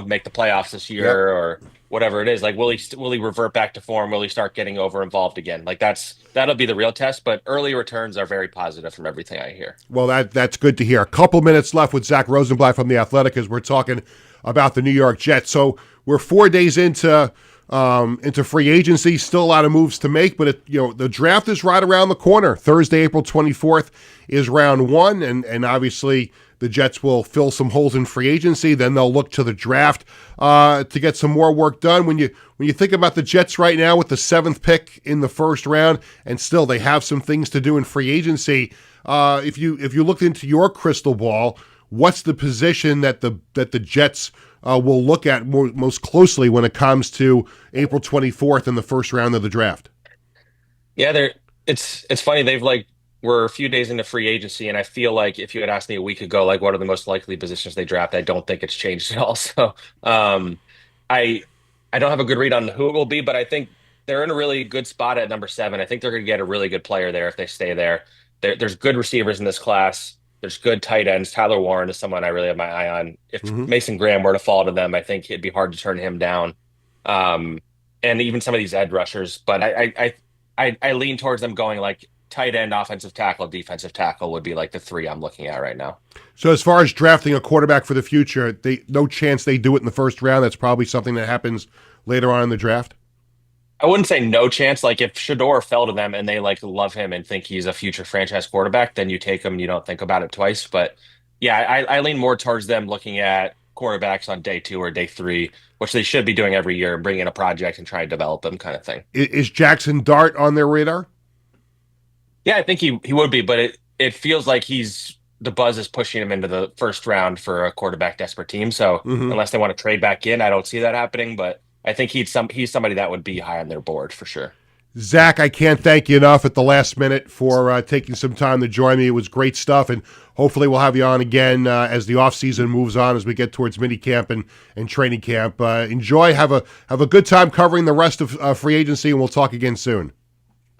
make the playoffs this year or whatever it is? Will he revert back to form? Will he start getting over involved again? That'll be the real test, but early returns are very positive from everything I hear. Well, that's good to hear. A couple minutes left with Zach Rosenblatt from The Athletic as we're talking about the New York Jets. So we're 4 days into free agency, still a lot of moves to make, but the draft is right around the corner. Thursday, April 24th is round one, and obviously the Jets will fill some holes in free agency. Then they'll look to the draft to get some more work done. When you think about the Jets right now with the 7th pick in the first round, and still they have some things to do in free agency. If you looked into your crystal ball, what's the position that the Jets will look at most closely when it comes to April 24th in the first round of the draft? Yeah, it's funny. We're a few days into free agency, and I feel like if you had asked me a week ago, what are the most likely positions they draft, I don't think it's changed at all. So I don't have a good read on who it will be, but I think they're in a really good spot at number 7. I think they're going to get a really good player there if they stay there. There's good receivers in this class. There's good tight ends. Tyler Warren is someone I really have my eye on. If Mason Graham were to fall to them, I think it'd be hard to turn him down. And even some of these edge rushers, but I lean towards them going tight end, offensive tackle, defensive tackle would be the 3 I'm looking at right now. So as far as drafting a quarterback for the future, no chance they do it in the first round. That's probably something that happens later on in the draft. I wouldn't say no chance. If Shador fell to them and they love him and think he's a future franchise quarterback, then you take him. You don't think about it twice. But yeah, I lean more towards them looking at quarterbacks on day 2 or day 3, which they should be doing every year, and bring in a project and try to develop them, kind of thing. Is Jackson Dart on their radar? Yeah, I think he would be, but it feels like the buzz is pushing him into the first round for a quarterback desperate team. So unless they want to trade back in, I don't see that happening. But I think he's somebody that would be high on their board for sure. Zach, I can't thank you enough at the last minute for taking some time to join me. It was great stuff, and hopefully we'll have you on again as the offseason moves on, as we get towards minicamp and training camp. Enjoy. Have a good time covering the rest of free agency, and we'll talk again soon.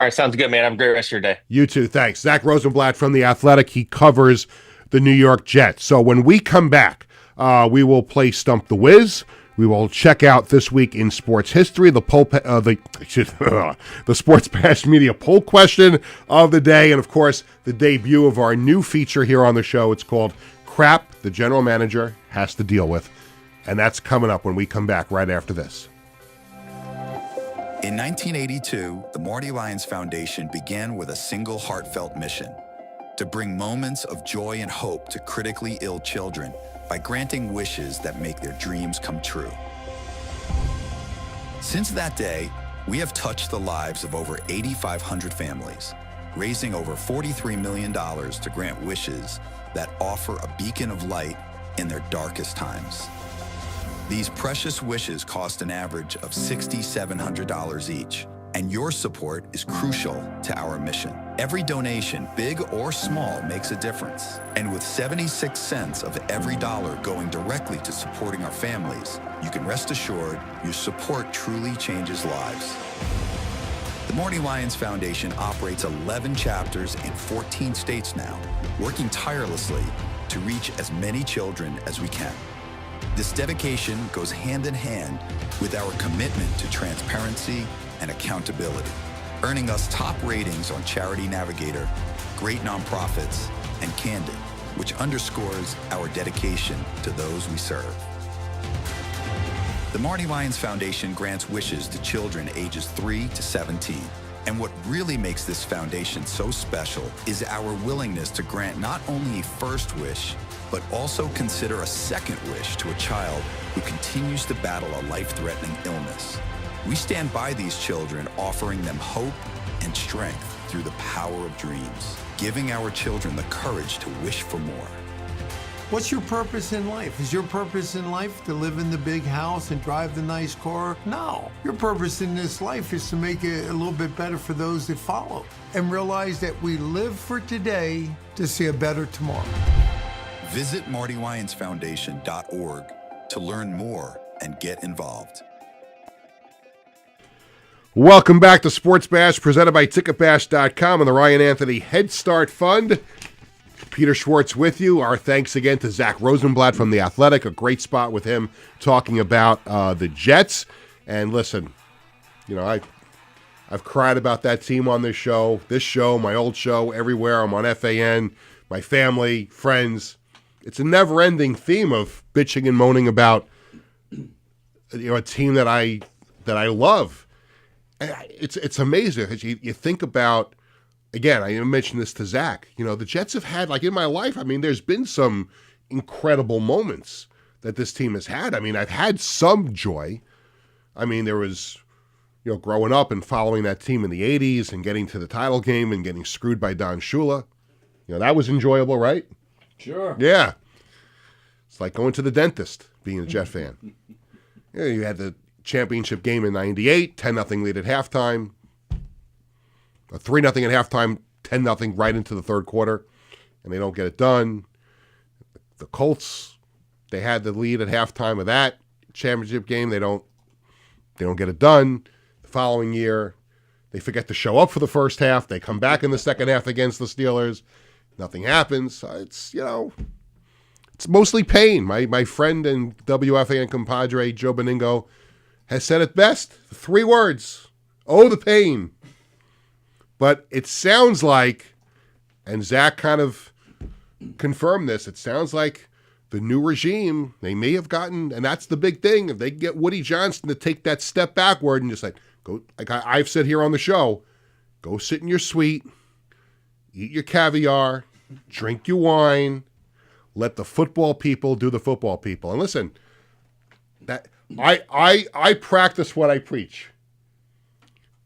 All right, sounds good, man. Have a great rest of your day. You too. Thanks. Zach Rosenblatt from The Athletic. He covers the New York Jets. So when we come back, we will play Stump the Wiz. We will check out this week in sports history, the Sports Bash Media poll question of the day, and of course, the debut of our new feature here on the show. It's called Crap the General Manager Has to Deal With, and that's coming up when we come back right after this. In 1982, the Marty Lyons Foundation began with a single heartfelt mission: to bring moments of joy and hope to critically ill children by granting wishes that make their dreams come true. Since that day, we have touched the lives of over 8,500 families, raising over $43 million to grant wishes that offer a beacon of light in their darkest times. These precious wishes cost an average of $6,700 each, and your support is crucial to our mission. Every donation, big or small, makes a difference. And with 76 cents of every dollar going directly to supporting our families, you can rest assured your support truly changes lives. The Morning Lions Foundation operates 11 chapters in 14 states now, working tirelessly to reach as many children as we can. This dedication goes hand in hand with our commitment to transparency and accountability, earning us top ratings on Charity Navigator, Great Nonprofits, and Candid, which underscores our dedication to those we serve. The Marty Lyons Foundation grants wishes to children ages 3 to 17. And what really makes this foundation so special is our willingness to grant not only a first wish, but also consider a second wish to a child who continues to battle a life-threatening illness. We stand by these children, offering them hope and strength through the power of dreams, giving our children the courage to wish for more. What's your purpose in life? Is your purpose in life to live in the big house and drive the nice car? No. Your purpose in this life is to make it a little bit better for those that follow and realize that we live for today to see a better tomorrow. Visit MartyLyonsFoundation.org to learn more and get involved. Welcome back to Sports Bash, presented by TicketBash.com and the Ryan Anthony Head Start Fund. Peter Schwartz with you. Our thanks again to Zach Rosenblatt from The Athletic. A great spot with him talking about the Jets. And listen, you know, I've cried about that team on this show, my old show, everywhere. I'm on FAN, my family, friends. It's a never-ending theme of bitching and moaning about, you know, a team that I love. It's amazing. You think about, again, I mentioned this to Zach, you know, the Jets have had, like in my life, I mean, there's been some incredible moments that this team has had. I mean, I've had some joy. I mean, there was, you know, growing up and following that team in the 80s and getting to the title game and getting screwed by Don Shula. You know, that was enjoyable, right? Sure. Yeah. It's like going to the dentist, being a Jet fan. You know, you had the championship game in 98, 10-0 lead at halftime. A 3-0 at halftime, 10-0 right into the third quarter, and they don't get it done. The Colts, they had the lead at halftime of that championship game. They don't get it done. The following year, they forget to show up for the first half. They come back in the second half against the Steelers. Nothing happens. It's, you know, it's mostly pain. My friend and WFAN compadre, Joe Beningo, has said it best. 3 words. Oh, the pain. But it sounds like, and Zach kind of confirmed this, it sounds like the new regime, they may have gotten, and that's the big thing, if they get Woody Johnson to take that step backward and just like, go, like I've said here on the show, go sit in your suite, eat your caviar, drink your wine, let the football people do the football people. And listen, that I practice what I preach.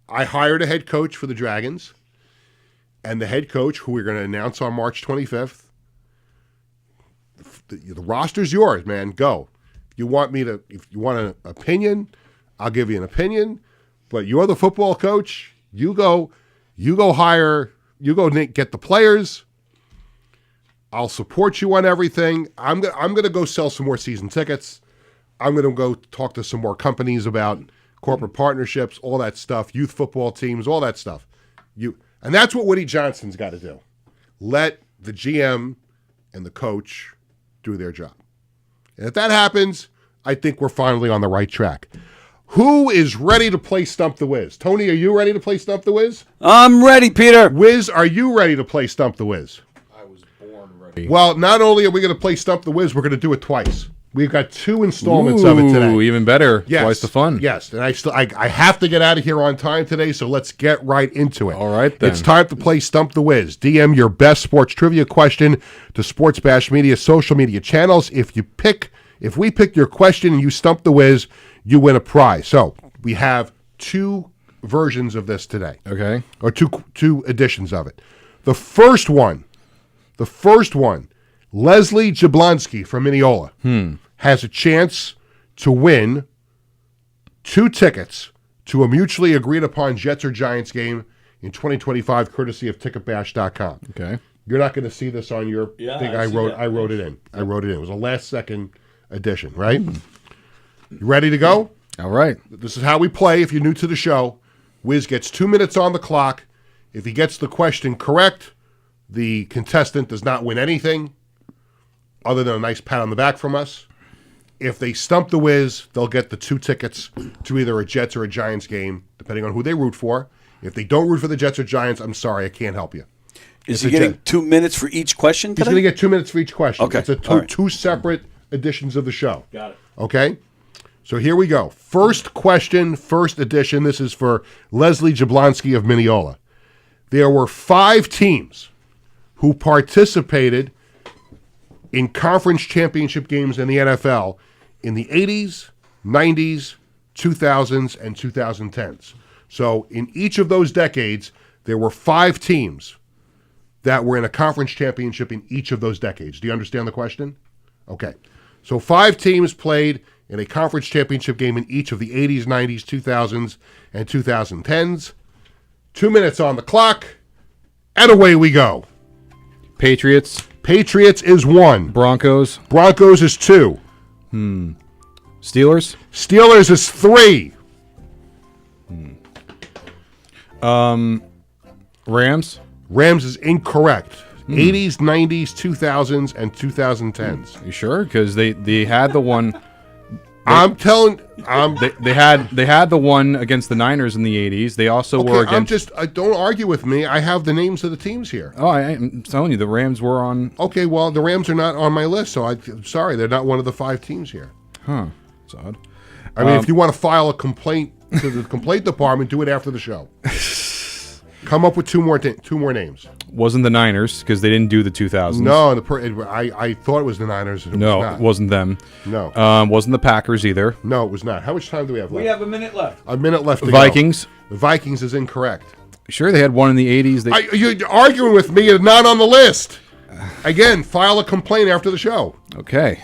I hired a head coach for the Dragons, and the head coach, who we're going to announce on March 25th, the roster's yours, man. Go. If you want an opinion, I'll give you an opinion, but you're the football coach. You go get the players. I'll support you on everything. I'm gonna go sell some more season tickets. I'm gonna go talk to some more companies about corporate partnerships, all that stuff, youth football teams, all that stuff. And that's what Woody Johnson's got to do. Let the GM and the coach do their job. And if that happens, I think we're finally on the right track. Who is ready to play Stump the Wiz? Tony, are you ready to play Stump the Wiz? I'm ready, Peter. Wiz, are you ready to play Stump the Wiz? I was born ready. Well, not only are we going to play Stump the Wiz, we're going to do it twice. We've got 2 installments of it today. Even better. Yes. Twice the fun. Yes, and I have to get out of here on time today, so let's get right into it. All right, then. It's time to play Stump the Wiz. DM your best sports trivia question to Sports Bash Media social media channels. If we pick your question and you stump the Wiz, you win a prize. So We have two versions of this today. Okay. Or two editions of it. The first one, Leslie Jablonski from Mineola has a chance to win 2 tickets to a mutually agreed upon Jets or Giants game in 2025, courtesy of ticketbash.com. Okay. You're not going to see this on your thing. I wrote it in. It was a last second edition, right? You ready to go? All right. This is how we play. If you're new to the show, Wiz gets 2 minutes on the clock. If he gets the question correct, the contestant does not win anything other than a nice pat on the back from us. If they stump the Wiz, they'll get the 2 tickets to either a Jets or a Giants game, depending on who they root for. If they don't root for the Jets or Giants, I'm sorry, I can't help you. Is he getting 2 minutes for each question today? He's going to get 2 minutes for each question. Okay. It's two separate editions of the show. Got it. Okay? So here we go. First question, first edition. This is for Leslie Jablonski of Mineola. There were 5 teams who participated in conference championship games in the NFL in the 80s, 90s, 2000s, and 2010s. So in each of those decades, there were 5 teams that were in a conference championship in each of those decades. Do you understand the question? Okay. So 5 teams played in a conference championship game in each of the 80s, 90s, 2000s, and 2010s. 2 minutes on the clock, and away we go. Patriots. Patriots is 1. Broncos. Broncos is 2. Steelers. Steelers is 3. Rams. Rams is incorrect. 80s, 90s, 2000s, and 2010s. You sure? Because they had the one. I'm telling. They had the one against the Niners in the 80s. They also were against. Don't argue with me. I have the names of the teams here. Oh, I'm telling you, the Rams were on. Okay, well, the Rams are not on my list, so I'm sorry, they're not one of the 5 teams here. Huh. It's odd. I mean, if you want to file a complaint to the complaint department, do it after the show. Come up with 2 more names. Wasn't the Niners because they didn't do the 2000s. No, I thought it was the Niners. It wasn't them. No. Wasn't the Packers either. No, it was not. How much time do we have left? We have a minute left. A minute left to Vikings. go. The Vikings is incorrect. Sure, they had one in the 80s. You're arguing with me. It's not on the list. Again, file a complaint after the show. Okay.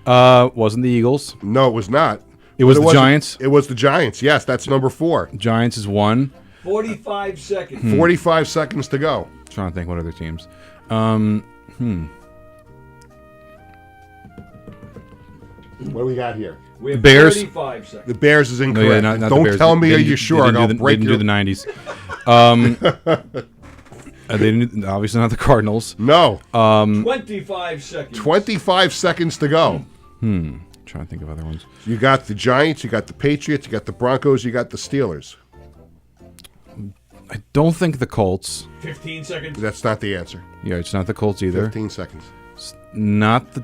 Wasn't the Eagles? No, it was not. It was the Giants? It was the Giants. Yes, that's number 4. Giants is 1. 45 seconds. 45 seconds to go. Trying to think what other teams. What do we got here? We have Bears. 35 seconds. The Bears is incorrect. not the Don't Bears. tell me, They are didn't you do- sure? They I'll didn't break do your... the 90s. They didn't, obviously not the Cardinals. No. 25 seconds. 25 seconds to go. Trying to think of other ones. You got the Giants, you got the Patriots, you got the Broncos, you got the Steelers. I don't think the Colts. 15 seconds. That's not the answer. Yeah, it's not the Colts either. 15 seconds. Not the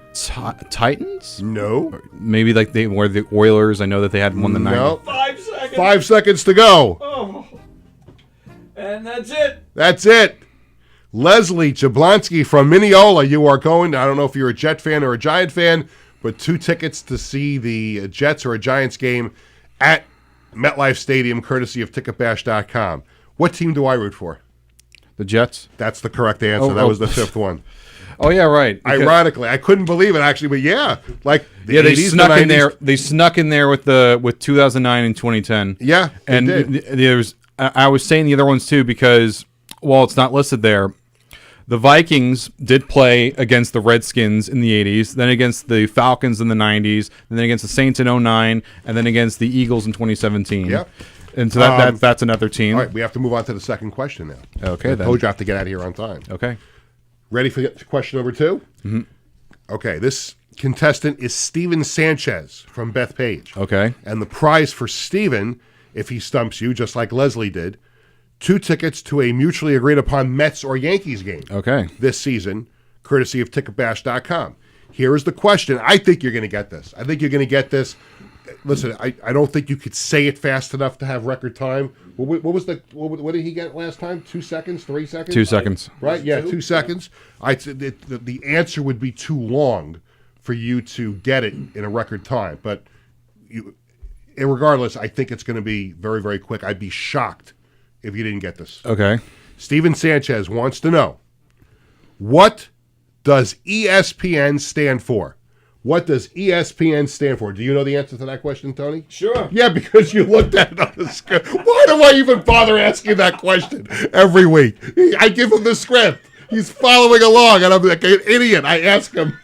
Titans? No. Or maybe like they were the Oilers. I know that they had won the 90s. No. 5 seconds. 5 seconds to go. Oh. And that's it. That's it. Leslie Jablonski from Mineola, you are going. I don't know if you're a Jet fan or a Giant fan, but 2 tickets to see the Jets or a Giants game at MetLife Stadium, courtesy of ticketbash.com. What team do I root for? The Jets? That's the correct answer. That was the 5th one. Oh, yeah, right. Ironically, I couldn't believe it, actually, but yeah. Like the 80s, they snuck the 90s. in there. They snuck in there with 2009 and 2010. Yeah, they and did. There's. I was saying the other ones, too, because, while it's not listed there, the Vikings did play against the Redskins in the 80s, then against the Falcons in the 90s, and then against the Saints in 2009, and then against the Eagles in 2017. Yep. And so that's another team. All right, we have to move on to the second question now. Okay, I then. told you I have to get out of here on time. Okay. Ready for question number 2? Mm-hmm. Okay, this contestant is Steven Sanchez from Bethpage. Okay. And the prize for Steven, if he stumps you, just like Leslie did, 2 tickets to a mutually agreed upon Mets or Yankees game. Okay. This season, courtesy of ticketbash.com. Here is the question. I think you're going to get this. Listen, I don't think you could say it fast enough to have record time. What did he get last time? 2 seconds? 3 seconds? 2 seconds. Right? Yeah, 2 seconds. The answer would be too long for you to get it in a record time. But regardless, I think it's going to be very, very quick. I'd be shocked if you didn't get this. Okay. Steven Sanchez wants to know, what does ESPN stand for? What does ESPN stand for? Do you know the answer to that question, Tony? Sure. Yeah, because you looked at it on the script. Why do I even bother asking that question every week? I give him the script. He's following along, and I'm like an idiot. I ask him.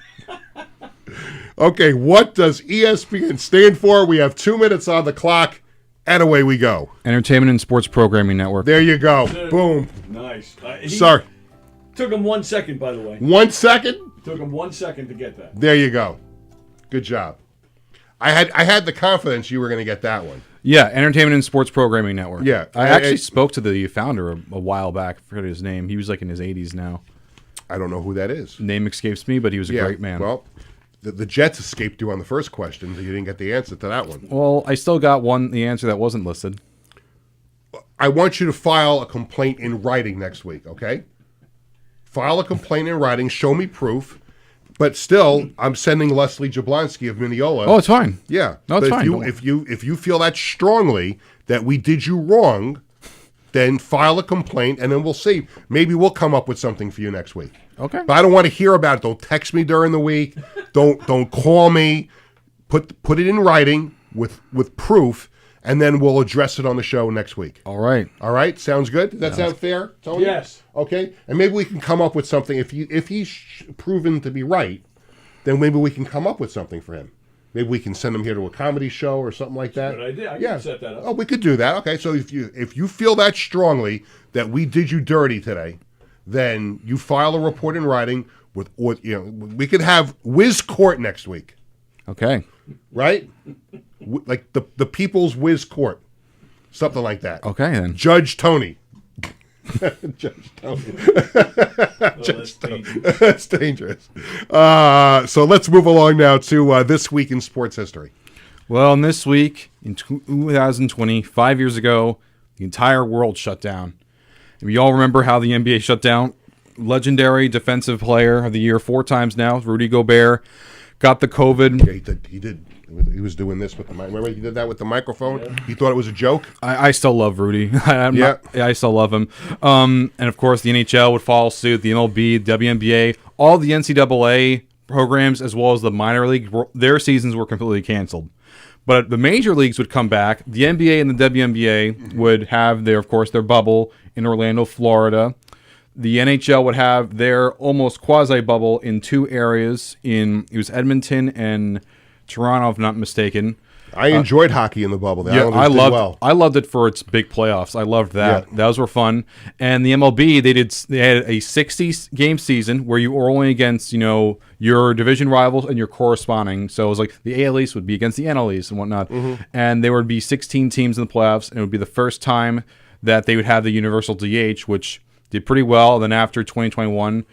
Okay, what does ESPN stand for? We have 2 minutes on the clock, and away we go. Entertainment and Sports Programming Network. There you go. Boom. Nice. Sorry. Took him 1 second, by the way. 1 second? Took him 1 second to get that. There you go. Good job. I had the confidence you were going to get that one. Yeah, Entertainment and Sports Programming Network. Yeah. I actually spoke to the founder a while back. I forget his name. He was like in his 80s now. I don't know who that is. Name escapes me, but he was a great man. Well, the Jets escaped you on the first question, so you didn't get the answer to that one. Well, I still got the answer that wasn't listed. I want you to file a complaint in writing next week, okay? File a complaint in writing, show me proof. But still, I'm sending Leslie Jablonski of Mineola. Oh, it's fine. Yeah. No, it's fine. If you feel that strongly that we did you wrong, then file a complaint, and then we'll see. Maybe we'll come up with something for you next week. Okay. But I don't want to hear about it. Don't text me during the week. Don't call me. Put it in writing with proof, and then we'll address it on the show next week. All right. All right. Sounds good. Does that sound fair, Tony? Yes. Okay. And maybe we can come up with something. If he's proven to be right, then maybe we can come up with something for him. Maybe we can send him here to a comedy show or something like that. Good idea. I can set that up. Oh, we could do that. Okay. So if you feel that strongly that we did you dirty today, then you file a report in writing with we could have Whiz Court next week. Okay. Right? Like the People's Whiz Court. Something like that. Okay, then. Judge Tony. Judge Tony. That's dangerous. That's dangerous. So let's move along now to This Week in Sports History. Well, in this week, in 2020, 5 years ago, the entire world shut down. And we all remember how the NBA shut down. Legendary defensive player of the year 4 times now, Rudy Gobert, got the COVID. Yeah, he did. He was doing this with the mic. Remember he did that with the microphone? Yeah. He thought it was a joke? I still love Rudy. I still love him. And, of course, the NHL would follow suit, the MLB, WNBA, all the NCAA programs, as well as the minor league, their seasons were completely canceled. But the major leagues would come back. The NBA and the WNBA would have, their bubble in Orlando, Florida. The NHL would have their almost quasi-bubble in 2 areas. It was Edmonton and Toronto, if not mistaken. I enjoyed hockey in the bubble. The I loved I loved it for its big playoffs. I loved that. Yeah. Those were fun. And the MLB, they had a 60-game season where you were only against your division rivals and your corresponding. So it was like the AL East would be against the NL East and whatnot. Mm-hmm. And there would be 16 teams in the playoffs, and it would be the first time that they would have the universal DH, which did pretty well. Then after 2021,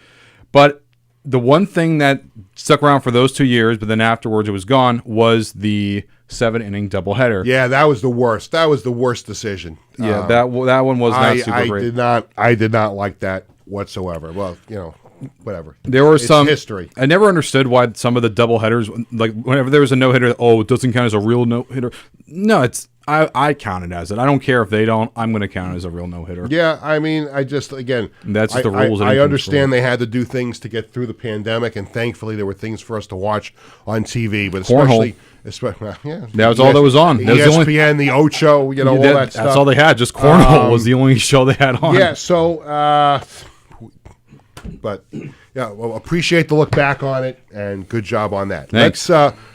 but the one thing that stuck around for those 2 years, but then afterwards it was gone, was the 7-inning doubleheader. Yeah, that was the worst. That was the worst decision. Yeah, that one was not super great. I did not like that whatsoever. Well, whatever. There were some history. I never understood why some of the doubleheaders, like whenever there was a no-hitter, it doesn't count as a real no-hitter. No, I count it as it. I don't care if they don't. I'm going to count it as a real no-hitter. Yeah, I mean, that's the rules. I understand they had to do things to get through the pandemic, and thankfully there were things for us to watch on TV. But especially that was all that was on. ESPN, the Ocho, all that stuff. That's all they had. Just cornhole was the only show they had on. Yeah, so, but yeah, well, appreciate the look back on it, and good job on that. Thanks.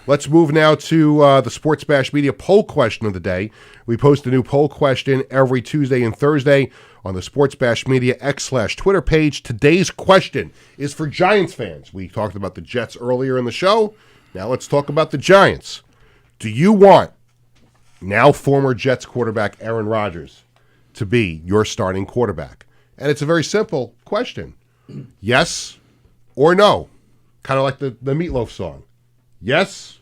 Let's move now to the Sports Bash Media poll question of the day. We post a new poll question every Tuesday and Thursday on the Sports Bash Media X/Twitter page. Today's question is for Giants fans. We talked about the Jets earlier in the show. Now let's talk about the Giants. Do you want now former Jets quarterback Aaron Rodgers to be your starting quarterback? And it's a very simple question. Yes or no? Kind of like the Meatloaf song. Yes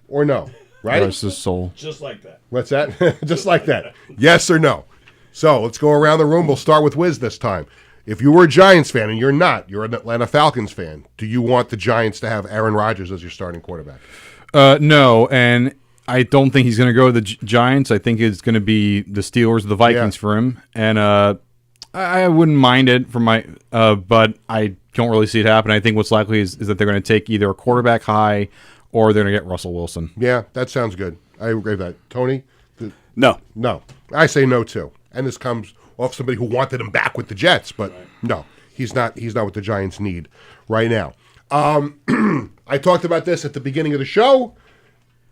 or no? Right? Rest his soul. Just like that. What's that? Just like that. Yes or no? So let's go around the room. We'll start with Wiz this time. If you were a Giants fan, and you're not, you're an Atlanta Falcons fan, do you want the Giants to have Aaron Rodgers as your starting quarterback? No, and I don't think he's going to go to the Giants. I think it's going to be the Steelers or the Vikings for him. And I wouldn't mind it for my, but I don't really see it happen. I think what's likely is that they're going to take either a quarterback high or they're going to get Russell Wilson. Yeah, that sounds good. I agree with that. Tony? No. No. I say no, too. And this comes off somebody who wanted him back with the Jets, but no, he's not what the Giants need right now. I talked about this at the beginning of the show.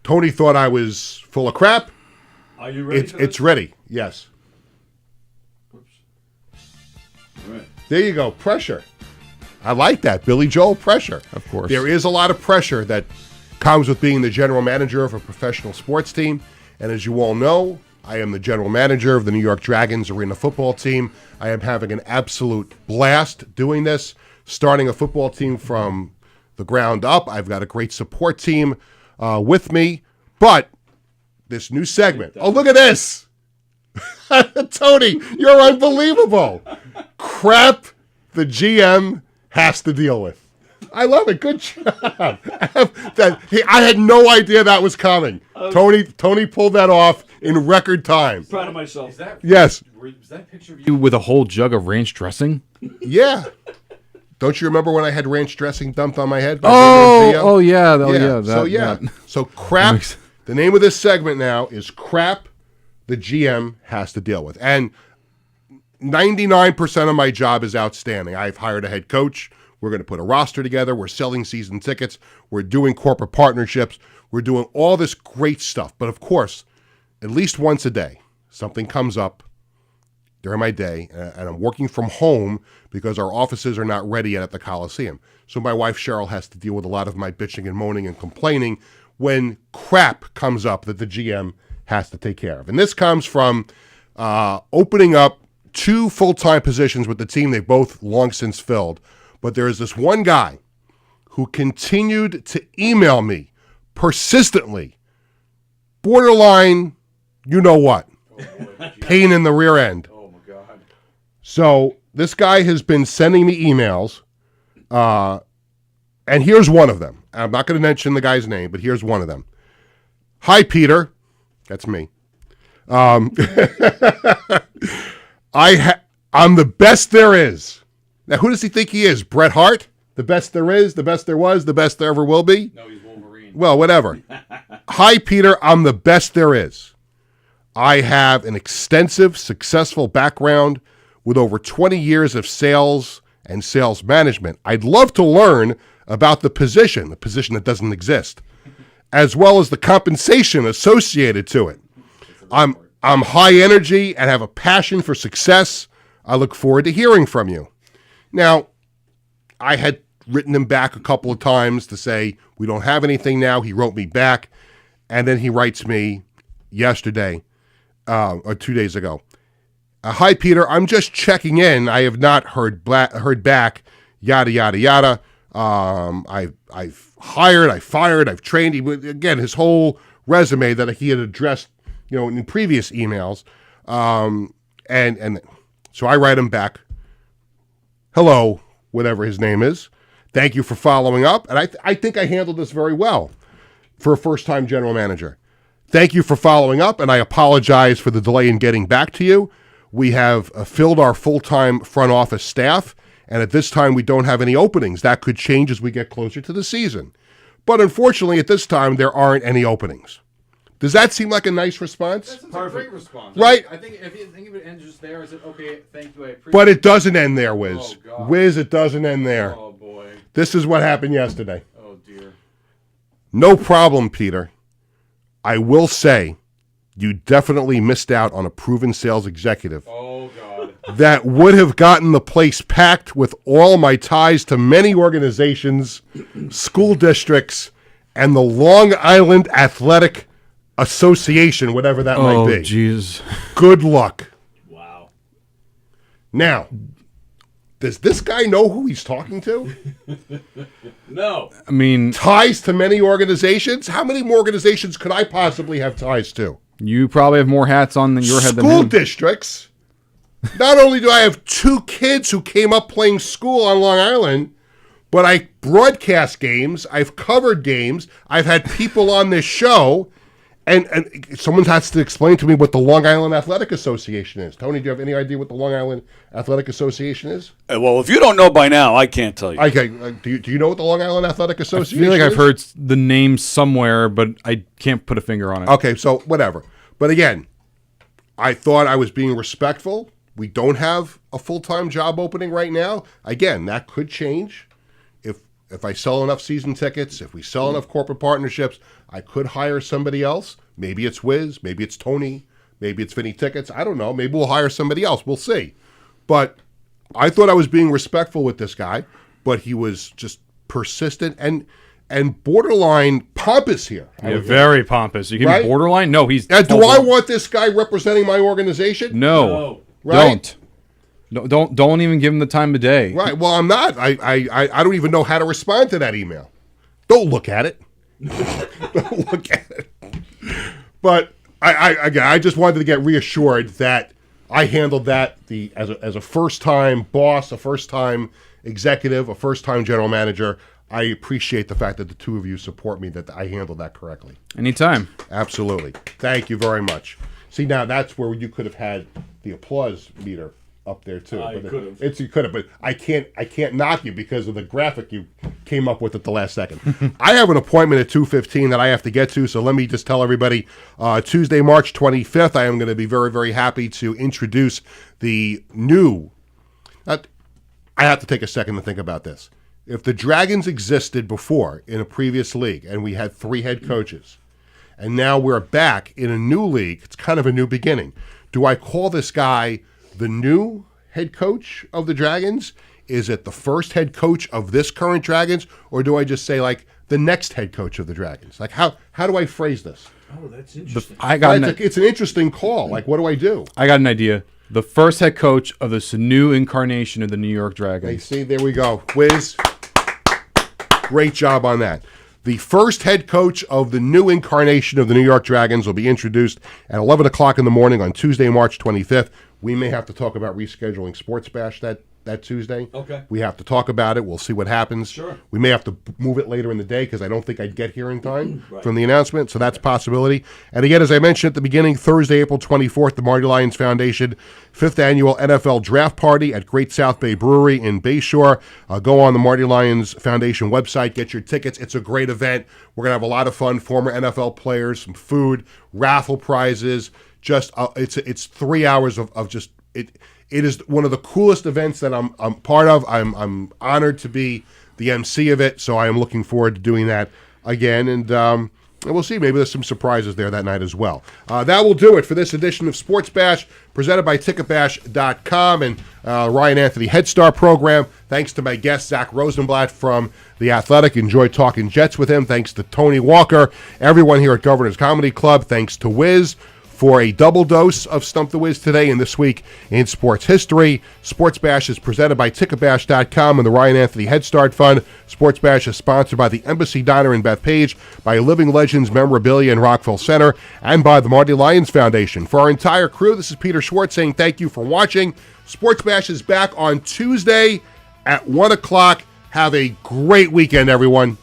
Tony thought I was full of crap. Are you ready? It's ready. Yes. Oops. All right. There you go. Pressure. I like that. Billy Joel pressure. Of course. There is a lot of pressure that comes with being the general manager of a professional sports team. And as you all know, I am the general manager of the New York Dragons arena football team. I am having an absolute blast doing this, starting a football team from the ground up. I've got a great support team with me. But this new segment. Oh, look at this. Tony, you're unbelievable. Crap the GM has to deal with. I love it. Good job. I had no idea that was coming. Tony pulled that off in record time. Proud of myself. Yes. Was that picture of you with a whole jug of ranch dressing? Yeah. Don't you remember when I had ranch dressing dumped on my head? So crap. The name of this segment now is crap the GM has to deal with. And 99% of my job is outstanding. I've hired a head coach. We're going to put a roster together. We're selling season tickets. We're doing corporate partnerships. We're doing all this great stuff. But of course, at least once a day, something comes up during my day, and I'm working from home because our offices are not ready yet at the Coliseum. So my wife, Cheryl, has to deal with a lot of my bitching and moaning and complaining when crap comes up that the GM has to take care of. And this comes from opening up 2 full-time positions with the team they both long since filled. But there is this one guy who continued to email me persistently, borderline, you know what, pain in the rear end. Oh, my God. So this guy has been sending me emails, and here's one of them. I'm not going to mention the guy's name, but here's one of them. Hi, Peter. That's me. I'm the best there is. Now, who does he think he is? Bret Hart? The best there is, the best there was, the best there ever will be? No, he's Wolverine. Well, whatever. Hi, Peter. I'm the best there is. I have an extensive, successful background with over 20 years of sales and sales management. I'd love to learn about the position that doesn't exist, as well as the compensation associated to it. I'm high energy and have a passion for success. I look forward to hearing from you. Now, I had written him back a couple of times to say, we don't have anything now. He wrote me back, and then he writes me yesterday, or 2 days ago. Hi, Peter. I'm just checking in. I have not heard back, yada, yada, yada. I've hired, I've fired, I've trained. Again, his whole resume that he had addressed, in previous emails. And so I write him back, hello, whatever his name is. Thank you for following up. And I think I handled this very well for a first-time general manager. Thank you for following up, and I apologize for the delay in getting back to you. We have filled our full-time front office staff, and at this time we don't have any openings. That could change as we get closer to the season. But unfortunately, at this time, there aren't any openings. Does that seem like a nice response? That's a great response. Right? I think if it ends just there, is it okay? Thank you. I appreciate it. But it doesn't end there, Wiz. Oh, God. Wiz, it doesn't end there. Oh, boy. This is what happened yesterday. Oh, dear. No problem, Peter. I will say you definitely missed out on a proven sales executive Oh, God. that would have gotten the place packed with all my ties to many organizations, school districts, and the Long Island Athletic Association, whatever that might be. Oh, jeez. Good luck. Wow. Now, does this guy know who he's talking to? No. I mean, Ties to many organizations? How many more organizations could I possibly have ties to? you probably have more hats on your head than School him. districts. Not only do I have 2 kids who came up playing school on Long Island, but I broadcast games, I've covered games, I've had people on this show, And someone has to explain to me what the Long Island Athletic Association is. Tony, do you have any idea what the Long Island Athletic Association is? Well, if you don't know by now, I can't tell you. Okay, do you know what the Long Island Athletic Association is? I feel like I've heard the name somewhere, but I can't put a finger on it. Okay, so whatever. But again, I thought I was being respectful. We don't have a full-time job opening right now. Again, that could change. If I sell enough season tickets, if we sell enough corporate partnerships, I could hire somebody else. Maybe it's Wiz, maybe it's Tony, maybe it's Vinny Tickets. I don't know. Maybe we'll hire somebody else. We'll see. But I thought I was being respectful with this guy, but he was just persistent and borderline pompous here. Yeah, very pompous. You give Right? me borderline? No, he's... Do I want this guy representing my organization? No. Right? Don't even give him the time of day. Right. Well, I'm not. I don't even know how to respond to that email. Don't look at it. Don't look at it. But I just wanted to get reassured that I handled that as a first-time boss, a first-time executive, a first-time general manager. I appreciate the fact that the two of you support me, that I handled that correctly. Anytime. Absolutely. Thank you very much. See, now that's where you could have had the applause meter up there too. You could have, but I can't knock you because of the graphic you came up with at the last second. I have an appointment at 2:15 that I have to get to, so let me just tell everybody, Tuesday, March 25th, I am going to be very, very happy to introduce the new, I have to take a second to think about this. If the Dragons existed before in a previous league and we had 3 head coaches, and now we're back in a new league, it's kind of a new beginning. Do I call this guy the new head coach of the Dragons? Is it the first head coach of this current Dragons? Or do I just say, like, the next head coach of the Dragons? Like, how do I phrase this? Oh, that's interesting. It's an interesting call. Like, what do I do? I got an idea. The first head coach of this new incarnation of the New York Dragons. Hey, see, there we go. Wiz, great job on that. The first head coach of the new incarnation of the New York Dragons will be introduced at 11 o'clock in the morning on Tuesday, March 25th. We may have to talk about rescheduling Sports Bash that Tuesday. Okay. We have to talk about it. We'll see what happens. Sure. We may have to move it later in the day because I don't think I'd get here in time from the announcement, so that's a possibility. And again, as I mentioned at the beginning, Thursday, April 24th, the Marty Lions Foundation 5th Annual NFL Draft Party at Great South Bay Brewery in Bayshore. Go on the Marty Lions Foundation website, get your tickets. It's a great event. We're going to have a lot of fun, former NFL players, some food, raffle prizes. Just it's 3 hours of just it. It is one of the coolest events that I'm part of. I'm honored to be the MC of it, so I am looking forward to doing that again. And we'll see. Maybe there's some surprises there that night as well. That will do it for this edition of Sports Bash, presented by TicketBash.com and Ryan Anthony Head Start program. Thanks to my guest, Zach Rosenblatt from The Athletic. Enjoyed talking Jets with him. Thanks to Tony Walker, everyone here at Governor's Comedy Club. Thanks to Wiz for a double dose of Stump the Wiz today and this week in sports history. Sports Bash is presented by TicketBash.com and the Ryan Anthony Head Start Fund. Sports Bash is sponsored by the Embassy Diner in Bethpage, by Living Legends Memorabilia in Rockville Center, and by the Marty Lions Foundation. For our entire crew, this is Peter Schwartz saying thank you for watching. Sports Bash is back on Tuesday at 1 o'clock. Have a great weekend, everyone.